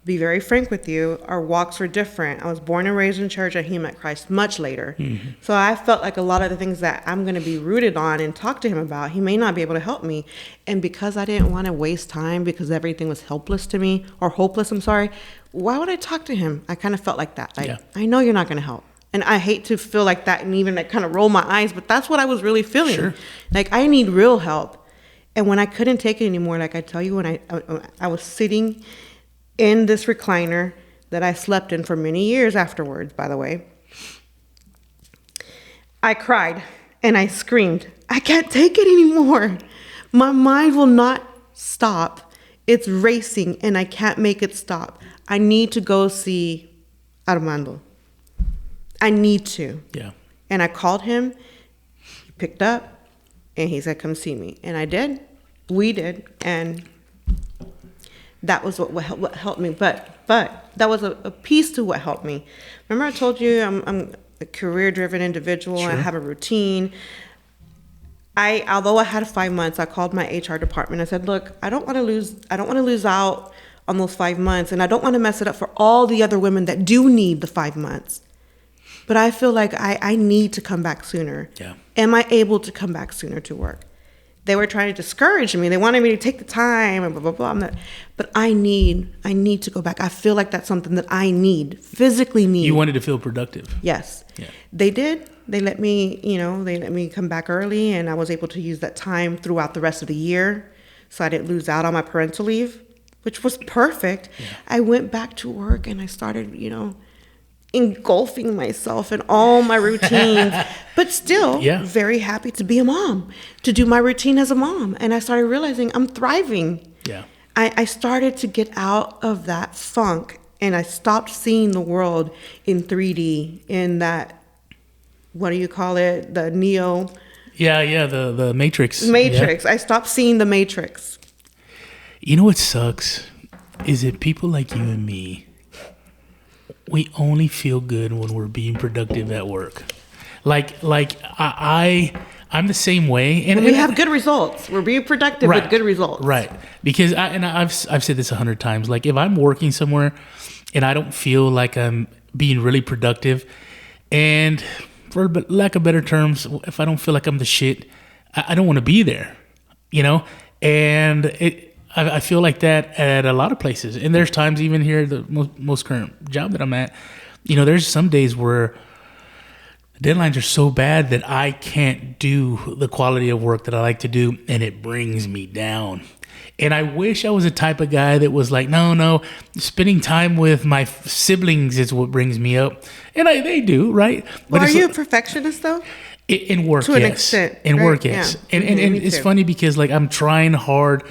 be very frank with you, our walks were different. I was born and raised in church, and he met Christ much later. Mm-hmm. So I felt like a lot of the things that I'm going to be rooted on and talk to him about, he may not be able to help me. And because I didn't want to waste time because everything was hopeless, I'm sorry, why would I talk to him? I kind of felt like that. Like, I know you're not going to help. And I hate to feel like that and even like kind of roll my eyes, but that's what I was really feeling. Sure. Like, I need real help. And when I couldn't take it anymore, like I tell you, when I was sitting in this recliner that I slept in for many years afterwards, by the way, I cried and I screamed, I can't take it anymore. My mind will not stop. It's racing and I can't make it stop. I need to go see Armando. I need to. Yeah. And I called him, he picked up, and he said, come see me. And I did. We did. And that was what helped me. But that was a piece to what helped me. Remember I told you I'm a career-driven individual. Sure. I have a routine. Although I had 5 months, I called my HR department. I said, look, I don't want to lose out on those 5 months, and I don't want to mess it up for all the other women that do need the 5 months. But I feel like I need to come back sooner. Yeah. Am I able to come back sooner to work? They were trying to discourage me. They wanted me to take the time and blah, blah, blah. But I need to go back. I feel like that's something that I physically need. You wanted to feel productive. Yes. Yeah. They did. They let me come back early, and I was able to use that time throughout the rest of the year. So I didn't lose out on my parental leave, which was perfect. Yeah. I went back to work and I started, engulfing myself in all my routines, but still very happy to be a mom, to do my routine as a mom. And I started realizing I'm thriving. Yeah. I started to get out of that funk, and I stopped seeing the world in 3D, in that, what do you call it? The Neo. Yeah, the Matrix. Matrix. Yeah. I stopped seeing the Matrix. You know what sucks? Is that people like you and me, we only feel good when we're being productive at work. I'm the same way, and we have good results. We're being productive with good results, right? Because I've said this 100 times. Like, if I'm working somewhere and I don't feel like I'm being really productive, and for lack of better terms, if I don't feel like I'm the shit, I don't want to be there, And I feel like that at a lot of places. And there's times, even here, the most current job that I'm at, there's some days where deadlines are so bad that I can't do the quality of work that I like to do, and it brings me down. And I wish I was the type of guy that was like, no, spending time with my siblings is what brings me up. And they do, right? But are you a perfectionist, though? In work, to an yes. extent. In right? work, yes. Yeah. And it's funny because, like, I'm trying hard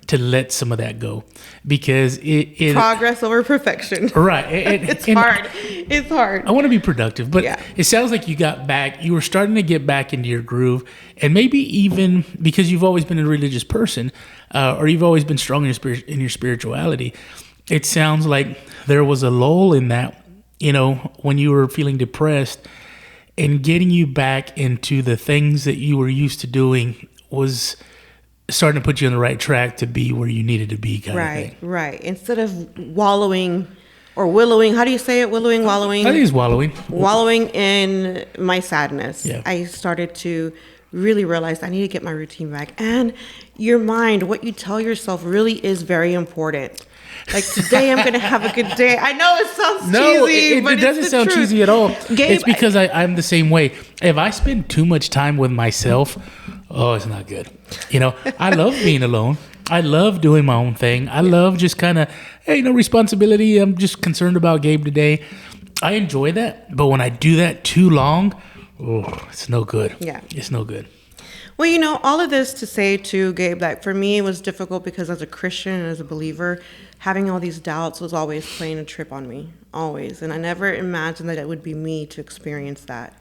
to let some of that go, because it progress over perfection. Right. It's hard. It's hard. I want to be productive, but it sounds like you were starting to get back into your groove, and maybe even because you've always been a religious person, or you've always been strong in your spirituality. It sounds like there was a lull in that, when you were feeling depressed, and getting you back into the things that you were used to doing was starting to put you on the right track to be where you needed to be, kind of thing. Right. Instead of wallowing or willowing, how do you say it? Wallowing? I think it's wallowing. Wallowing in my sadness. Yeah. I started to really realize I need to get my routine back. And your mind, what you tell yourself, really is very important. Like, today I'm going to have a good day. I know it sounds No, cheesy, but it doesn't it's the sound truth. cheesy at all. Gabe, It's because I'm the same way. If I spend too much time with myself, it's not good. I love being alone. I love doing my own thing. I love just kind of, hey, no responsibility. I'm just concerned about Gabe today. I enjoy that. But when I do that too long, it's no good. Yeah. It's no good. Well, all of this to say too, Gabe, that for me it was difficult because as a Christian and as a believer, having all these doubts was always playing a trip on me, always. And I never imagined that it would be me to experience that.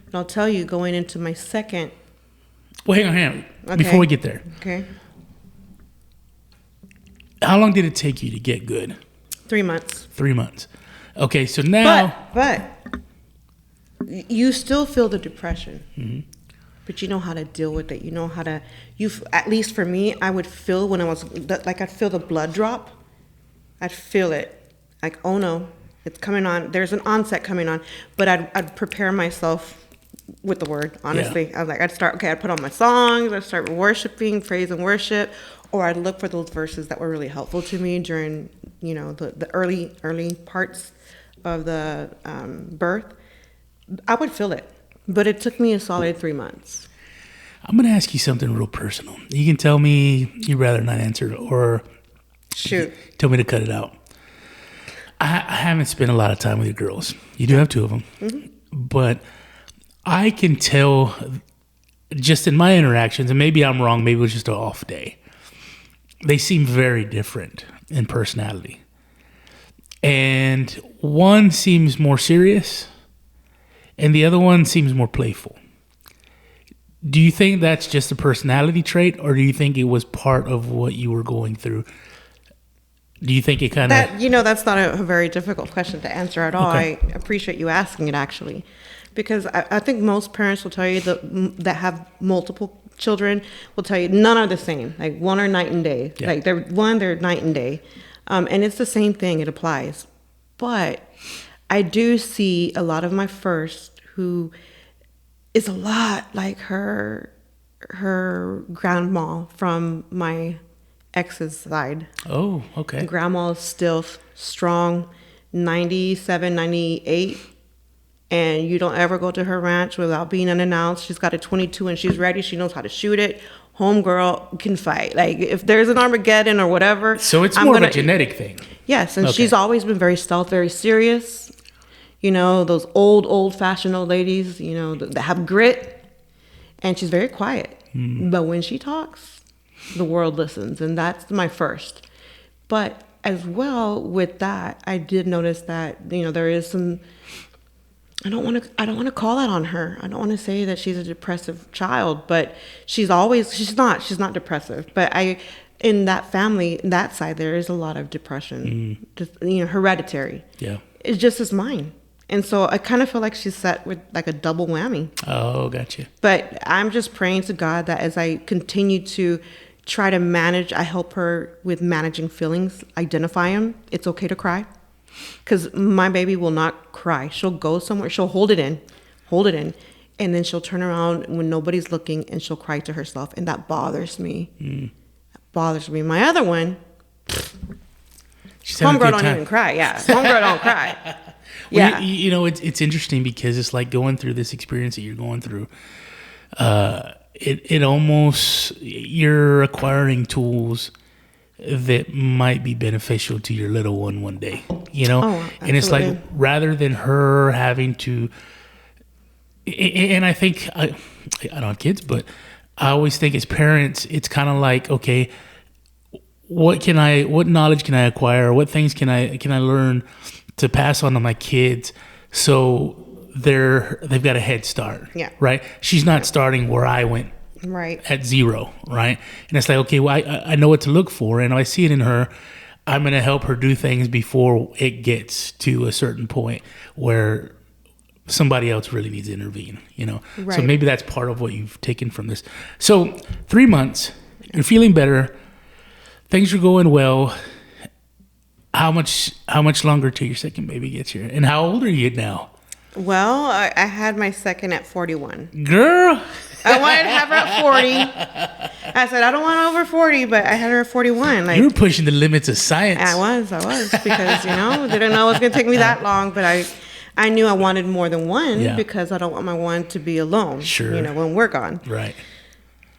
But I'll tell you, going into my second... Well, hang on. Okay. Before we get there. Okay. How long did it take you to get good? 3 months. 3 months. Okay, so now... But you still feel the depression. Mm-hmm. But you know how to deal with it. You know how to... At least for me, I would feel when I was... Like, I'd feel the blood drop. I'd feel it. Like, oh no, it's coming on. There's an onset coming on. But I'd prepare myself with the word, honestly. Yeah. I was like, I'd put on my songs. I'd start worshiping, praise and worship. Or I'd look for those verses that were really helpful to me during, the early parts of the birth. I would feel it. But it took me a solid 3 months. I'm going to ask you something real personal. You can tell me you'd rather not answer or shoot, tell me to cut it out. I haven't spent a lot of time with your girls. You do have 2 of them. Mm-hmm. But I can tell just in my interactions, and maybe I'm wrong, maybe it was just an off day. They seem very different in personality. And one seems more serious and the other one seems more playful. Do you think that's just a personality trait, or do you think it was part of what you were going through? Do you think it kind of... that's not a very difficult question to answer at all. Okay. I appreciate you asking it, actually. Because I think most parents will tell you that have multiple children will tell you none are the same. Like, one are night and day. Yeah. Like, they're night and day. And it's the same thing. It applies. But I do see a lot of my first who is a lot like her grandma from my ex's side. Oh, okay. Grandma is still strong, 97, 98. And you don't ever go to her ranch without being unannounced. She's got a 22 and she's ready. She knows how to shoot it. Homegirl can fight. Like, if there's an Armageddon or whatever. So it's more of a genetic thing. Yes, and she's always been very stealth, very serious. Those old-fashioned old ladies, that have grit. And she's very quiet. Mm. But when she talks, the world listens. And that's my first. But as well with that, I did notice that, there is some... I don't want to call that on her. I don't want to say that she's a depressive child, but she's not depressive. But in that family, that side, there is a lot of depression, just, hereditary. Yeah. It's just as mine. And so I kind of feel like she's set with like a double whammy. Oh, gotcha. But I'm just praying to God that as I continue to try to manage, I help her with managing feelings, identify them. It's okay to cry. Because my baby will not cry. She'll go somewhere. She'll hold it in. And then she'll turn around when nobody's looking and she'll cry to herself. And that bothers me. That bothers me. My other one, homegirl don't even cry. Yeah, homegirl don't cry. Well, yeah. It's interesting because it's like going through this experience that you're going through. It almost, you're acquiring tools that might be beneficial to your little one day, and it's like, rather than her having to, and I think I don't have kids, but I always think as parents, it's kind of like, okay, what knowledge can I acquire? What things can I learn to pass on to my kids so they've got a head start. Yeah. Right. She's not starting where I went. Right. At 0, right? And it's like, okay, well, I know what to look for, and I see it in her. I'm going to help her do things before it gets to a certain point where somebody else really needs to intervene, Right. So maybe that's part of what you've taken from this. So 3 months, you're feeling better, things are going well. How much longer till your second baby gets here? And how old are you now? Well, I had my second at 41. Girl. I wanted to have her at 40. I said, I don't want over 40, but I had her at 41. Like, You were pushing the limits of science. I was, because, didn't know it was going to take me that long, but I knew I wanted more than one because I don't want my one to be alone, Sure. when we're gone. Right.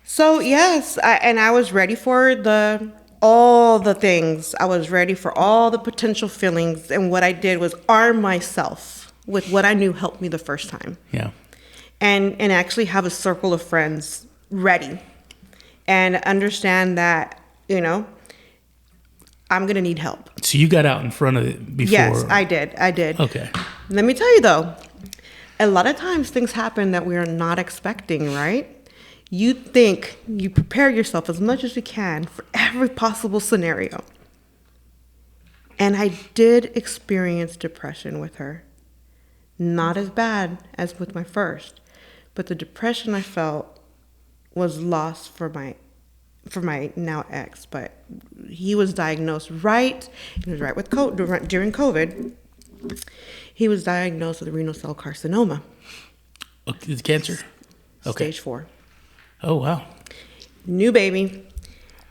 So, yes, I was ready for all the things. I was ready for all the potential feelings, and what I did was arm myself with what I knew helped me the first time. Yeah. And actually have a circle of friends ready and understand that, I'm going to need help. So you got out in front of it before? Yes, I did. Okay. Let me tell you, though, a lot of times things happen that we are not expecting, right? You think you prepare yourself as much as you can for every possible scenario. And I did experience depression with her. Not as bad as with my first, but the depression I felt was lost for my now ex. But he was diagnosed during COVID. He was diagnosed with renal cell carcinoma. It's cancer? Okay. Stage 4. Oh, wow. New baby.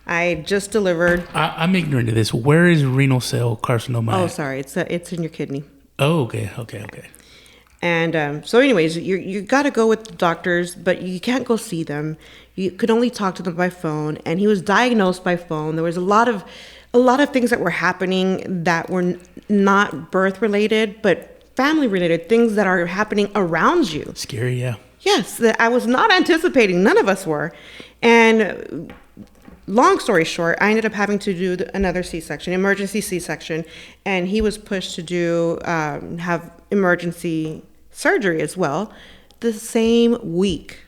I just delivered. I'm ignorant of this. Where is renal cell carcinoma? Oh, sorry. It's in your kidney. Oh, okay. And so anyways, you got to go with the doctors, but you can't go see them. You could only talk to them by phone. And he was diagnosed by phone. There was a lot of things that were happening that were not birth related, but family related, things that are happening around you. Scary, yeah. Yes, that I was not anticipating. None of us were. And long story short, I ended up having to do another C-section, emergency C-section, and he was pushed to have emergency surgery as well the same week.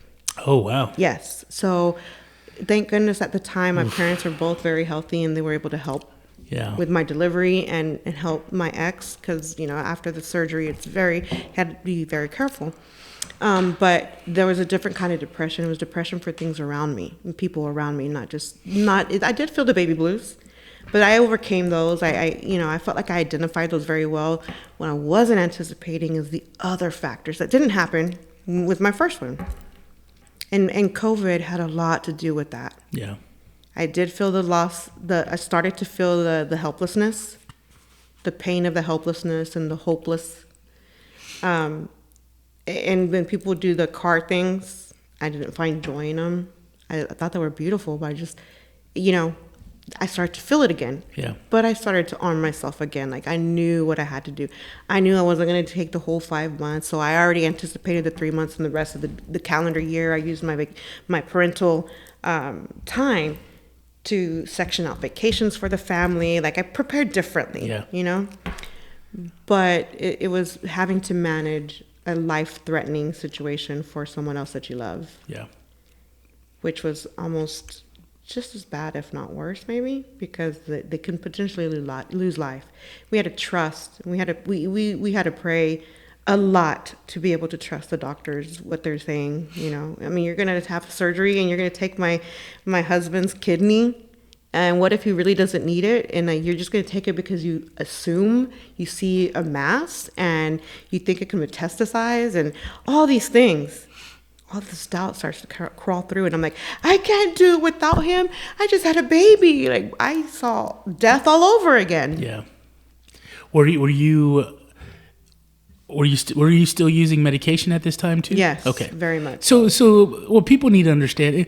Oh, wow. Yes. So thank goodness at the time my parents were both very healthy and they were able to help with my delivery and help my ex because, after the surgery, had to be very careful. But there was a different kind of depression. It was depression for things around me and people around me, I did feel the baby blues, but I overcame those. I felt like I identified those very well. What I wasn't anticipating is the other factors that didn't happen with my first one. And COVID had a lot to do with that. Yeah. I did feel the loss. I started to feel the helplessness, the pain of the helplessness and the hopeless. And when people do the car things, I didn't find joy in them. I thought they were beautiful, but I just, I started to feel it again. Yeah. But I started to arm myself again. Like I knew what I had to do. I knew I wasn't going to take the whole 5 months. So I already anticipated the 3 months and the rest of the calendar year. I used my parental time to section out vacations for the family. Like I prepared differently, But it was having to manage a life-threatening situation for someone else that you love. Yeah. Which was almost just as bad, if not worse, maybe, because they can potentially lose life. We had to trust. We had to pray a lot to be able to trust the doctors, what they're saying. I mean, you're gonna have surgery and you're gonna take my husband's kidney. And what if he really doesn't need it? And you're just going to take it because you assume you see a mass and you think it can metastasize and all these things. All this doubt starts to crawl through. And I'm like, I can't do it without him. I just had a baby. Like I saw death all over again. Yeah. Were you still using medication at this time too? Yes. Okay. Very much. So what people need to understand,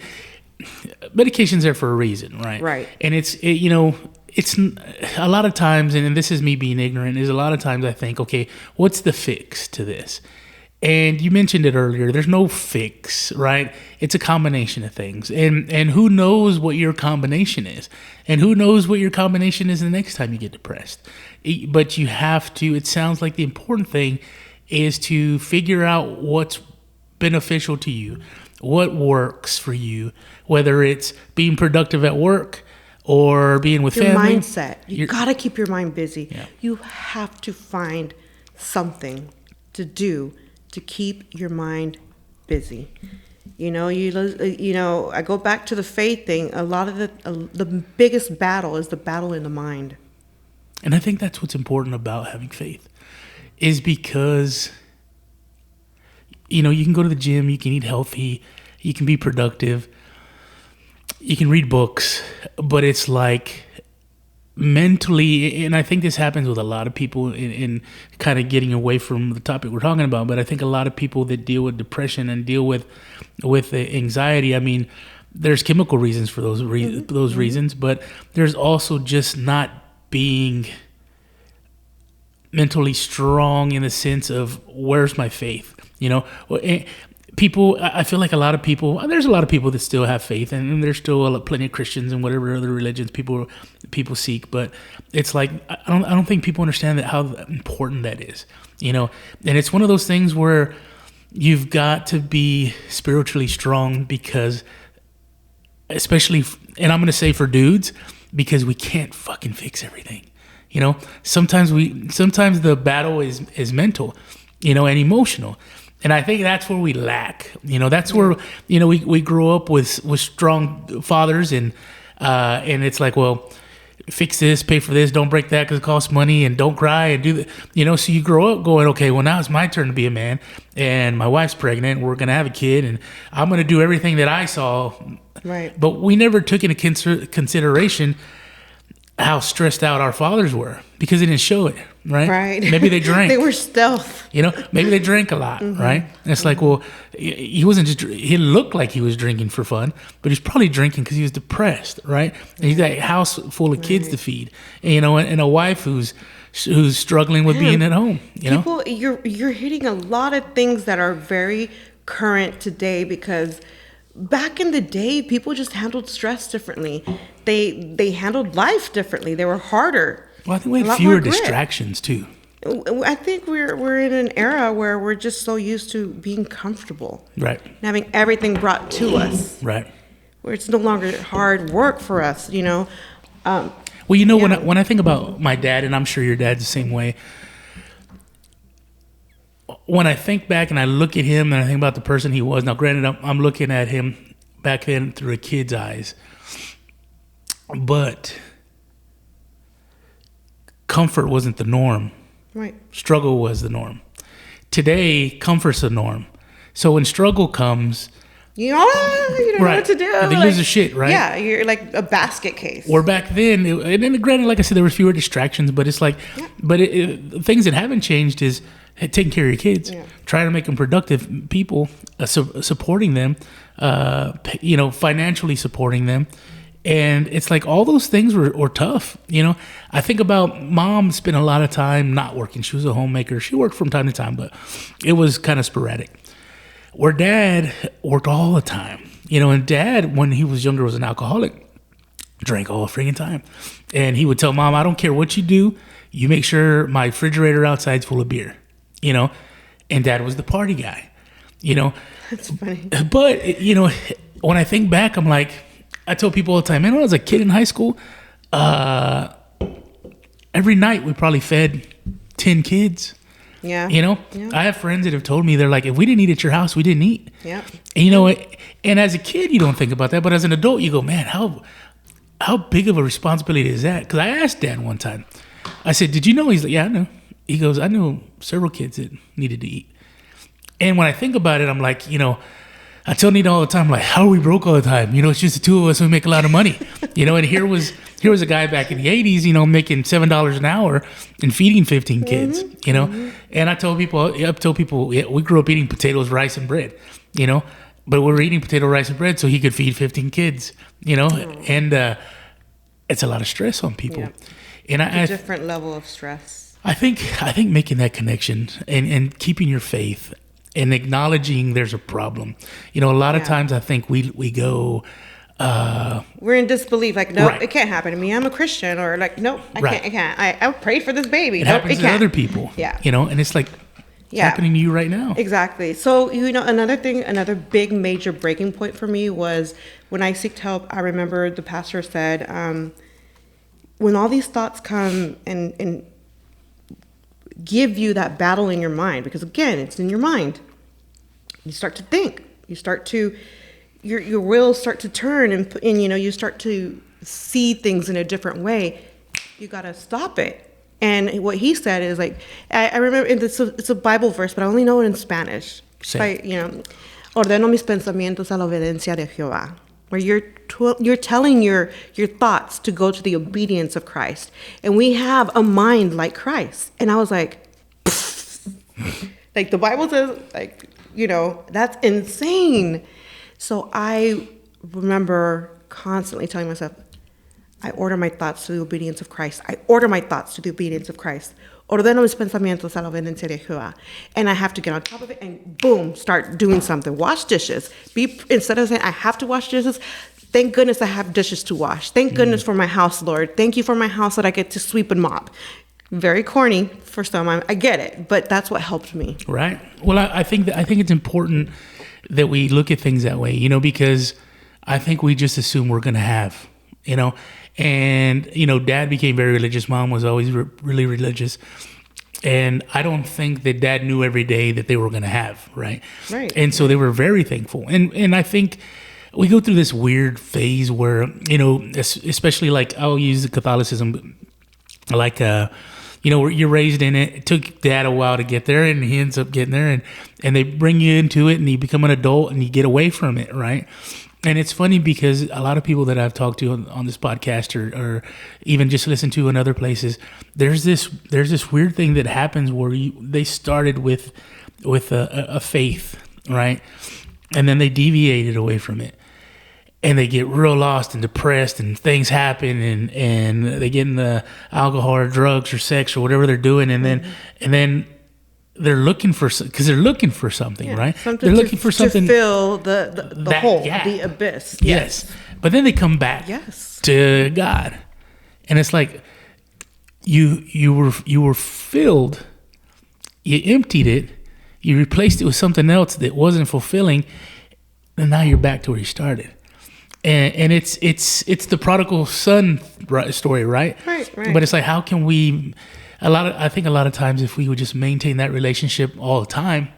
medication's there for a reason, right? Right. And it's a lot of times, and this is me being ignorant, is a lot of times I think, okay, what's the fix to this? And you mentioned it earlier, there's no fix, right? It's a combination of things. And who knows what your combination is? And who knows what your combination is the next time you get depressed? But you have to, it sounds like the important thing is to figure out what's beneficial to you, what works for you, whether it's being productive at work or being with your family. Mindset. You got to keep your mind busy. Yeah. You have to find something to do to keep your mind busy. I go back to the faith thing. A lot of the biggest battle is the battle in the mind. And I think that's what's important about having faith, is because you can go to the gym, you can eat healthy, you can be productive, you can read books, but it's like mentally, and I think this happens with a lot of people in kind of getting away from the topic we're talking about, but I think a lot of people that deal with depression and deal with anxiety, I mean, there's chemical reasons for those reasons, but there's also just not being mentally strong in the sense of where's my faith, people, I feel like there's a lot of people that still have faith, and there's still plenty of Christians and whatever other religions people seek, but it's like I don't think people understand that how important that is, and it's one of those things where you've got to be spiritually strong, because especially, and I'm going to say for dudes, because we can't fucking fix everything. Sometimes the battle is mental, and emotional. And I think that's where we lack. That's where, we grow up with strong fathers, and it's like, well, fix this, pay for this, don't break that because it costs money, and don't cry and do that. So you grow up going, okay, well, now it's my turn to be a man, and my wife's pregnant, and we're going to have a kid, and I'm going to do everything that I saw. Right. But we never took into consideration how stressed out our fathers were, because they didn't show it, right? Right. Maybe they drank. They were stealth. Maybe they drank a lot, right? And it's like, well, he wasn't just, he looked like he was drinking for fun, but he's probably drinking because he was depressed, right? And he's got a house full of kids to feed, and a wife who's struggling with being at home, People, you're hitting a lot of things that are very current today, because back in the day, people just handled stress differently. They handled life differently. They were harder. Well, I think we have fewer distractions too. I think we're in an era where we're just so used to being comfortable, right? And having everything brought to us, right? Where it's no longer hard work for us, Well, when I think about my dad, and I'm sure your dad's the same way. When I think back and I look at him and I think about the person he was, now granted, I'm looking at him back then through a kid's eyes, but comfort wasn't the norm. Right. Struggle was the norm. Today, comfort's the norm. So when struggle comes, you don't know what to do. They lose their shit, right? Yeah, you're like a basket case. Or back then, and then granted, like I said, there were fewer distractions, but it's like, but things that haven't changed is taking care of your kids, trying to make them productive people, supporting them, financially supporting them. And it's like all those things were tough. I think about mom spent a lot of time not working. She was a homemaker. She worked from time to time, but it was kind of sporadic. Where dad worked all the time, and dad, when he was younger, was an alcoholic, drank all the freaking time. And he would tell mom, I don't care what you do, you make sure my refrigerator outside's full of beer, and dad was the party guy, That's funny. But, when I think back, I'm like, I tell people all the time, man, when I was a kid in high school, every night we probably fed 10 kids. Yeah. I have friends that have told me, they're like, if we didn't eat at your house, we didn't eat. Yeah. And and as a kid, you don't think about that, but as an adult, you go, man, how big of a responsibility is that? Because I asked Dad one time, I said, did you know? He's like, yeah, I know. He goes, I know several kids that needed to eat. And when I think about it, I'm like, I tell Nita all the time, like, how are we broke all the time? It's just the two of us who make a lot of money. And here was a guy back in the 80s, making $7 an hour and feeding 15 kids, And I tell people, we grew up eating potatoes, rice, and bread, but we were eating potato, rice, and bread so he could feed 15 kids, and it's a lot of stress on people. Yeah. And a different level of stress. I think making that connection and keeping your faith and acknowledging there's a problem. A lot of times I think we go... we're in disbelief. Like, no, it can't happen to me. I'm a Christian. Or like, nope, I can't. I prayed for this baby. It happens to other people. Yeah. And it's like, it's happening to you right now. Exactly. So, another big major breaking point for me was when I seeked help. I remember the pastor said, when all these thoughts come and give you that battle in your mind, because again, it's in your mind. You start to think. You start to, your wheels start to turn, and you start to see things in a different way. You got to stop it. And what he said is like, I remember it's a Bible verse, but I only know it in Spanish. Say. Ordeno mis pensamientos a la obediencia de Jehová. Where you're telling your thoughts to go to the obedience of Christ. And we have a mind like Christ. And I was like, like the Bible says, like, that's insane. So I remember constantly telling myself, I order my thoughts to the obedience of Christ. I order my thoughts to the obedience of Christ. Ordeno mis pensamientos a la obediencia de Jehová. And I have to get on top of it and boom, start doing something. Wash dishes. Instead of saying I have to wash dishes, thank goodness I have dishes to wash. Thank goodness for my house, Lord. Thank you for my house that I get to sweep and mop. Very corny for some. I get it, but that's what helped me. Right. Well, I think it's important that we look at things that way, because I think we just assume we're going to have, And, Dad became very religious. Mom was always really religious. And I don't think that Dad knew every day that they were going to have, right? Right. And so they were very thankful. And I think we go through this weird phase where, especially like I'll use Catholicism, like, you're raised in it. It took Dad a while to get there, and he ends up getting there. And they bring you into it, and you become an adult, and you get away from it, right? And it's funny because a lot of people that I've talked to on this podcast or even just listen to in other places, there's this weird thing that happens where they started with a faith, right? And then they deviated away from it. And they get real lost and depressed and things happen and they get in the alcohol or drugs or sex or whatever they're doing. And then they're looking for something, right? Something they're looking for something to fill the hole, the abyss. Yes. But then they come back to God. And it's like you were filled, you emptied it, you replaced it with something else that wasn't fulfilling, and now you're back to where you started. And it's the prodigal son story, right? Right. But it's like, how can we? I think a lot of times, if we would just maintain that relationship all the time,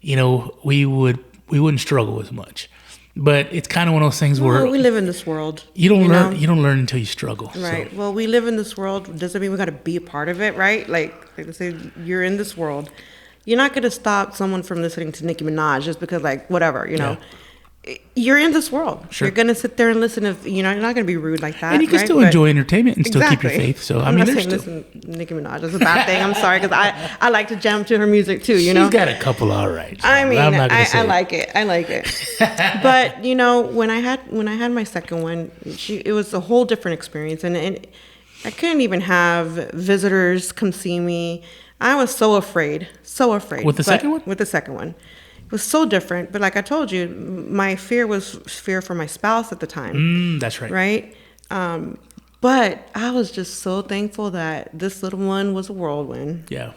we wouldn't struggle as much. But it's kind of one of those things where we live in this world. You don't learn until you struggle. Right. So. Well, we live in this world. Doesn't mean we got to be a part of it, right? Like they say, you're in this world. You're not going to stop someone from listening to Nicki Minaj just because, whatever, Yeah. You're in this world. Sure. You're gonna sit there and listen. You're not gonna be rude like that. And you can still enjoy entertainment and still keep your faith. So I'm not saying listen to Nicki Minaj is a bad thing. I'm sorry because I like to jam to her music too. She's got a couple all right. So I like it. I like it. But when I had my second one, it was a whole different experience, and I couldn't even have visitors come see me. I was so afraid. With the second one? With the second one. It was so different. But like I told you, my fear was fear for my spouse at the time. That's right. Right? But I was just so thankful that this little one was a whirlwind. Yeah.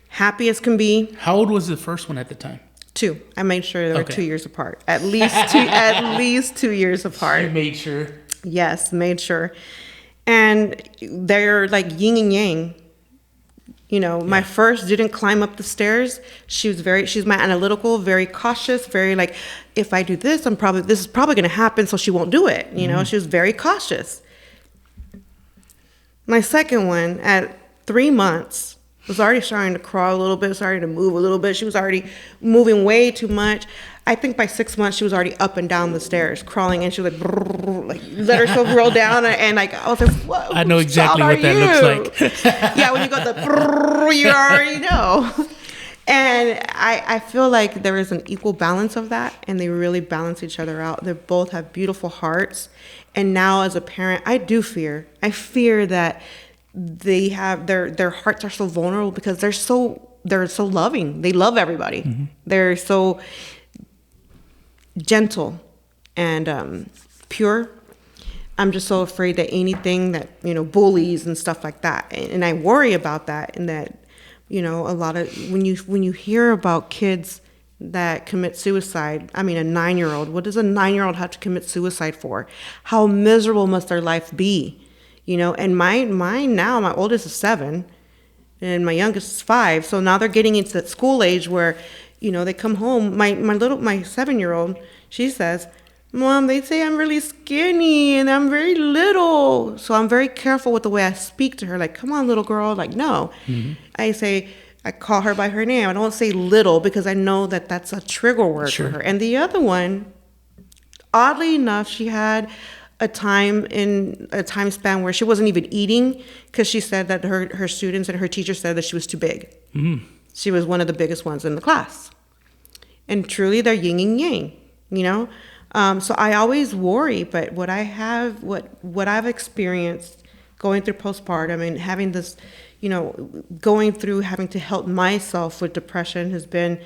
Happy as can be. How old was the first one at the time? 2. I made sure they were 2 years apart. At least 2 years apart. You made sure? Yes, made sure. And they're like yin and yang. My first didn't climb up the stairs. She's my analytical, very cautious, very like, if I do this, this is probably going to happen, so she won't do it. She was very cautious. My second one at 3 months was already starting to crawl a little bit, starting to move a little bit. She was already moving way too much. I think by 6 months, she was already up and down the stairs, crawling, and she was like let herself roll down, and I was like, "Whoa!" I know exactly what that looks like. Yeah, when you go you already know. And I feel like there is an equal balance of that, and they really balance each other out. They both have beautiful hearts, and now as a parent, I fear that they have their hearts are so vulnerable because they're so loving. They love everybody. Mm-hmm. They're so gentle and pure. I'm just so afraid that anything that bullies and stuff like that, and I worry about that. And that a lot of when you hear about kids that commit suicide, I mean a 9-year-old. What does a 9-year-old have to commit suicide for? How miserable must their life be? And mine now, my oldest is 7, and my youngest is 5. So now they're getting into that school age where they come home. My 7-year-old, she says, "Mom, they say I'm really skinny and I'm very little." So I'm very careful with the way I speak to her. Like, "Come on, little girl." Like, no. Mm-hmm. I call her by her name. I don't say little because I know that that's a trigger word Sure. for her. And the other one, oddly enough, she had a time span where she wasn't even eating because she said that her students and her teacher said that she was too big. She was one of the biggest ones in the class. And truly, they're yin and yang, you know? So I always worry, but what I've experienced going through postpartum and having this, you know, going through having to help myself with depression has been,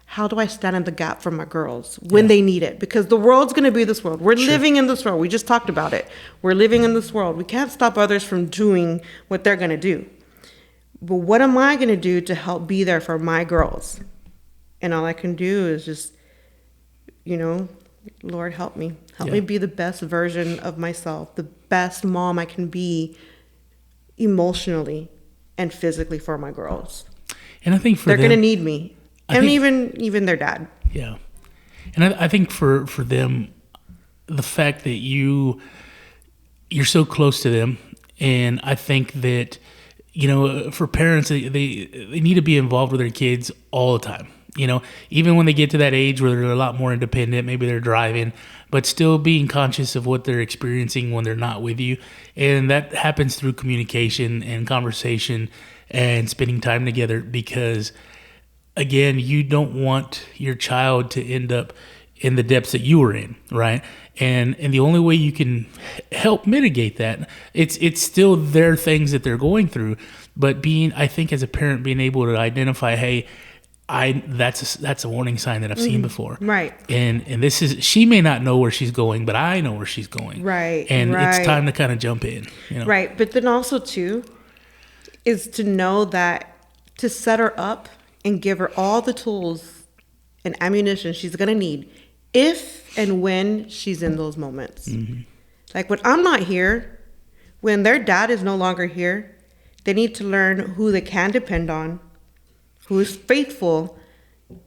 how do I stand in the gap for my girls when they need it? Because the world's going to be this world. We're living in this world. We just talked about it. We're living in this world. We can't stop others from doing what they're going to do. But what am I going to do to help be there for my girls? And all I can do is just, you know, Lord, help me. Help me be the best version of myself, the best mom I can be emotionally and physically for my girls. And I think they're going to need me. And even their dad. Yeah. And I think for them, the fact that you're so close to them, and I think that, you know, for parents, they need to be involved with their kids all the time. You know, even when they get to that age where they're a lot more independent, maybe they're driving, but still being conscious of what they're experiencing when they're not with you. And that happens through communication and conversation and spending time together because, again, you don't want your child to end up in the depths that you were in, right? And the only way you can help mitigate that, it's still their things that they're going through, but I think as a parent, being able to identify, hey, that's a warning sign that I've seen before. Right. And this is, she may not know where she's going, but I know where she's going. Right. And it's time to kind of jump in. You know? Right. But then also too, is to know that to set her up and give her all the tools and ammunition she's going to need if and when she's in those moments. Mm-hmm. Like when I'm not here, when their dad is no longer here, they need to learn who they can depend on, who is faithful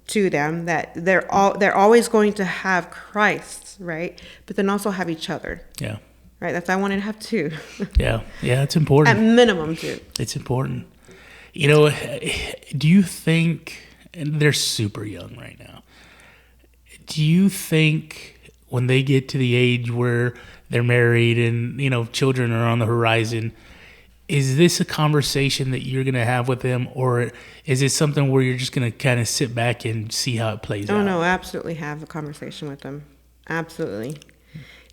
to them, that they're always going to have Christ, right? But then also have each other. Yeah. Right? That's why I wanted to have two. Yeah, it's important. At minimum two. It's important. You know, do you think, and they're super young right now, do you think when they get to the age where they're married and, you know, children are on the horizon, is this a conversation that you're going to have with them, or is it something where you're just going to kind of sit back and see how it plays out? Oh, no, absolutely have a conversation with them. Absolutely.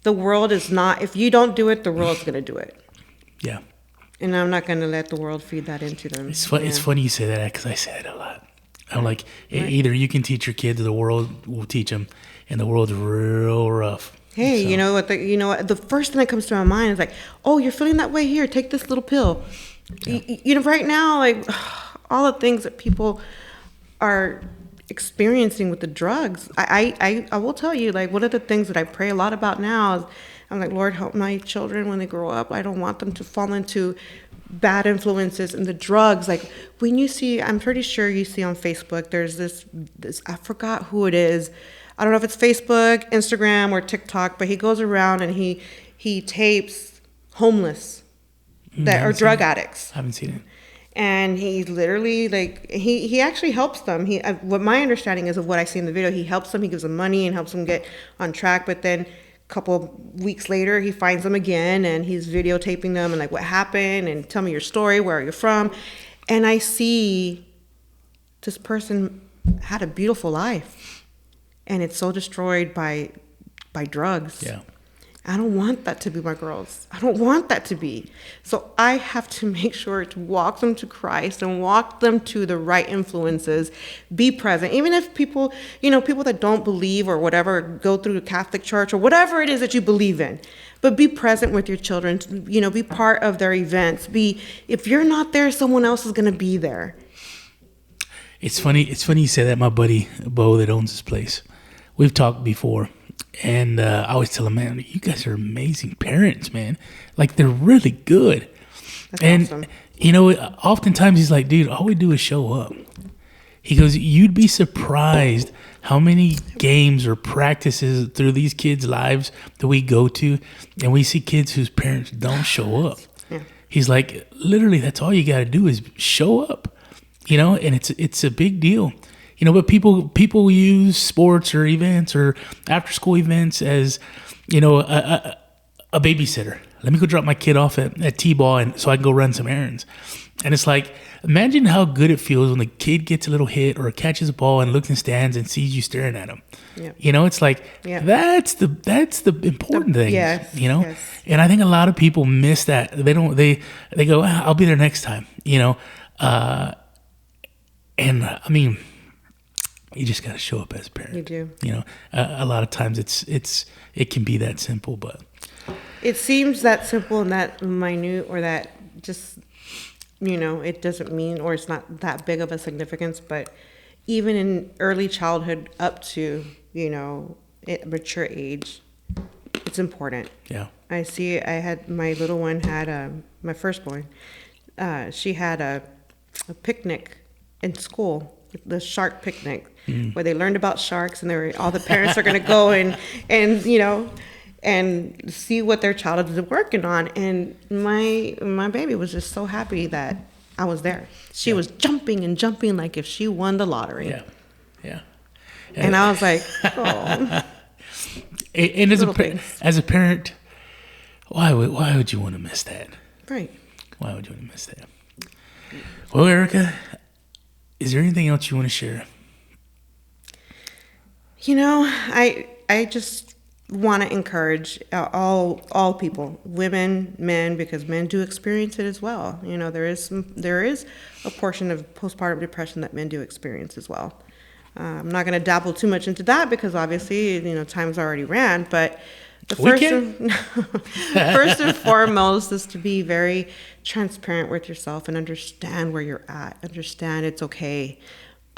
The world is not, if you don't do it, the world's going to do it. Yeah. And I'm not going to let the world feed that into them. It's funny you say that because I say it a lot. I'm like, either you can teach your kids or the world will teach them, and the world's real rough. Hey, so. You know what? The first thing that comes to my mind is like, oh, you're feeling that way? Here, take this little pill. Yeah. You know, right now, like all the things that people are experiencing with the drugs. I will tell you, like, one of the things that I pray a lot about now is I'm like, Lord, help my children when they grow up. I don't want them to fall into bad influences and the drugs. Like when you see, I'm pretty sure you see on Facebook, there's this I forgot who it is. I don't know if it's Facebook, Instagram, or TikTok, but he goes around and he tapes homeless that are drug addicts. I haven't seen it. And he literally, like, he actually helps them. What my understanding is of what I see in the video, he helps them, he gives them money and helps them get on track. But then a couple weeks later, he finds them again and he's videotaping them and like, what happened? And tell me your story. Where are you from? And I see this person had a beautiful life and it's so destroyed by drugs. Yeah. I don't want that to be my girls. I don't want that to be. So I have to make sure to walk them to Christ and walk them to the right influences, be present. Even if people that don't believe or whatever, go through the Catholic Church or whatever it is that you believe in, but be present with your children, be part of their events. If you're not there, someone else is going to be there. It's funny you say that. My buddy, Bo, that owns this place, we've talked before. And I always tell him, man, you guys are amazing parents, man. Like, they're really good. That's awesome. Oftentimes he's like, dude, all we do is show up. He goes, you'd be surprised how many games or practices through these kids' lives that we go to, and we see kids whose parents don't show up. Yeah. He's like, literally, that's all you got to do is show up. and it's a big deal. But people use sports or events or after school events as, a babysitter. Let me go drop my kid off at T-ball and so I can go run some errands. And it's like, imagine how good it feels when the kid gets a little hit or catches a ball and looks and stands and sees you staring at him. Yeah. It's like, that's the important thing, Yes. And I think a lot of people miss that. They go, I'll be there next time, and I mean, you just got to show up as a parent. You do. A lot of times it can be that simple, but it seems that simple and that minute, or that just, it doesn't mean, or it's not that big of a significance. But even in early childhood up to, mature age, it's important. Yeah. I had my little one had my firstborn. She had a picnic in school, the shark picnic, where they learned about sharks, and all the parents are going to go and see what their child is working on. And my baby was just so happy that I was there. She was jumping and jumping like if she won the lottery. Yeah. And I was like, oh. And as a parent, why would you want to miss that? Right. Why would you want to miss that? Well, Ericka, is there anything else you want to share? I just want to encourage all people, women, men, because men do experience it as well. There is a portion of postpartum depression that men do experience as well. I'm not going to dabble too much into that because obviously, time's already ran, but first and foremost is to be very transparent with yourself and understand where you're at. Understand it's okay.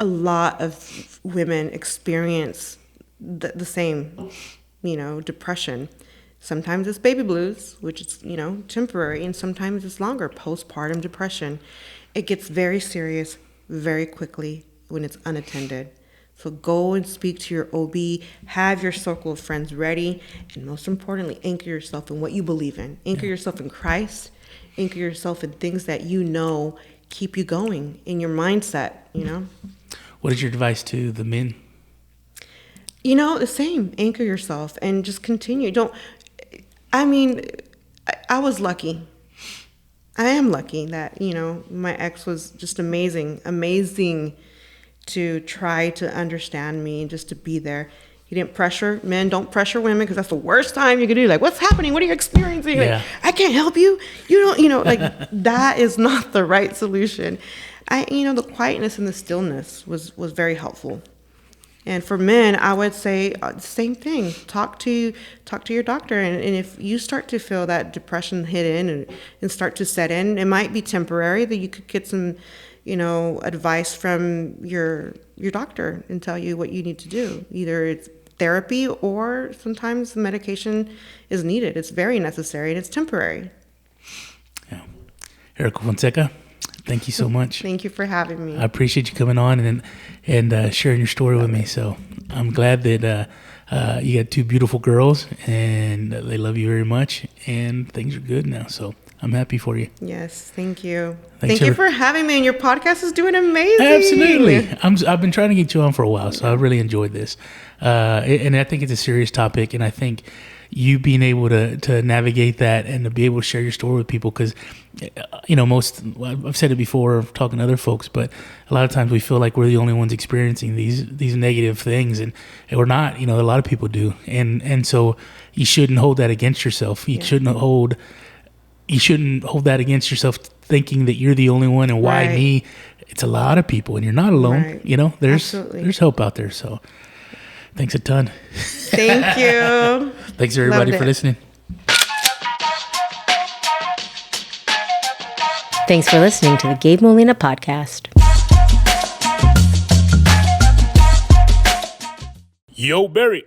A lot of women experience the same, depression. Sometimes it's baby blues, which is, temporary, and sometimes it's longer, postpartum depression. It gets very serious very quickly when it's unattended. So go and speak to your OB, have your circle of friends ready, and most importantly, anchor yourself in what you believe in. Anchor yourself in Christ, anchor yourself in things that keep you going in your mindset, What is your advice to the men? The same. Anchor yourself and just continue. I was lucky. I am lucky that, my ex was just amazing to try to understand me and just to be there. He didn't pressure. Men don't pressure women because that's the worst time you can do. Like, what's happening? What are you experiencing? Yeah. Like, I can't help you. You don't, that is not the right solution. The quietness and the stillness was very helpful. And for men, I would say the same thing. Talk to your doctor. And if you start to feel that depression hit in and start to set in, it might be temporary, that you could get some, advice from your doctor and tell you what you need to do. Either it's therapy or sometimes the medication is needed. It's very necessary and it's temporary. Yeah. Ericka Fonseca, thank you so much. Thank you for having me. I appreciate you coming on and sharing your story with me. So I'm glad that you got two beautiful girls and they love you very much and things are good now. So I'm happy for you. Yes, thank you. Thanks Thank you for having me, and your podcast is doing amazing. Absolutely. I've been trying to get you on for a while, so I really enjoyed this. And I think it's a serious topic, and I think you being able to navigate that and to be able to share your story with people, because, I've said it before talking to other folks, but a lot of times we feel like we're the only ones experiencing these negative things, and we're not. A lot of people do. And so you shouldn't hold that against yourself. You shouldn't hold that against yourself, thinking that you're the only one and why me. It's a lot of people, and you're not alone. Right. There's help out there. So thanks a ton. Thank you. Thanks everybody for listening. Thanks for listening to the Gabe Molina podcast. Yo, Barry.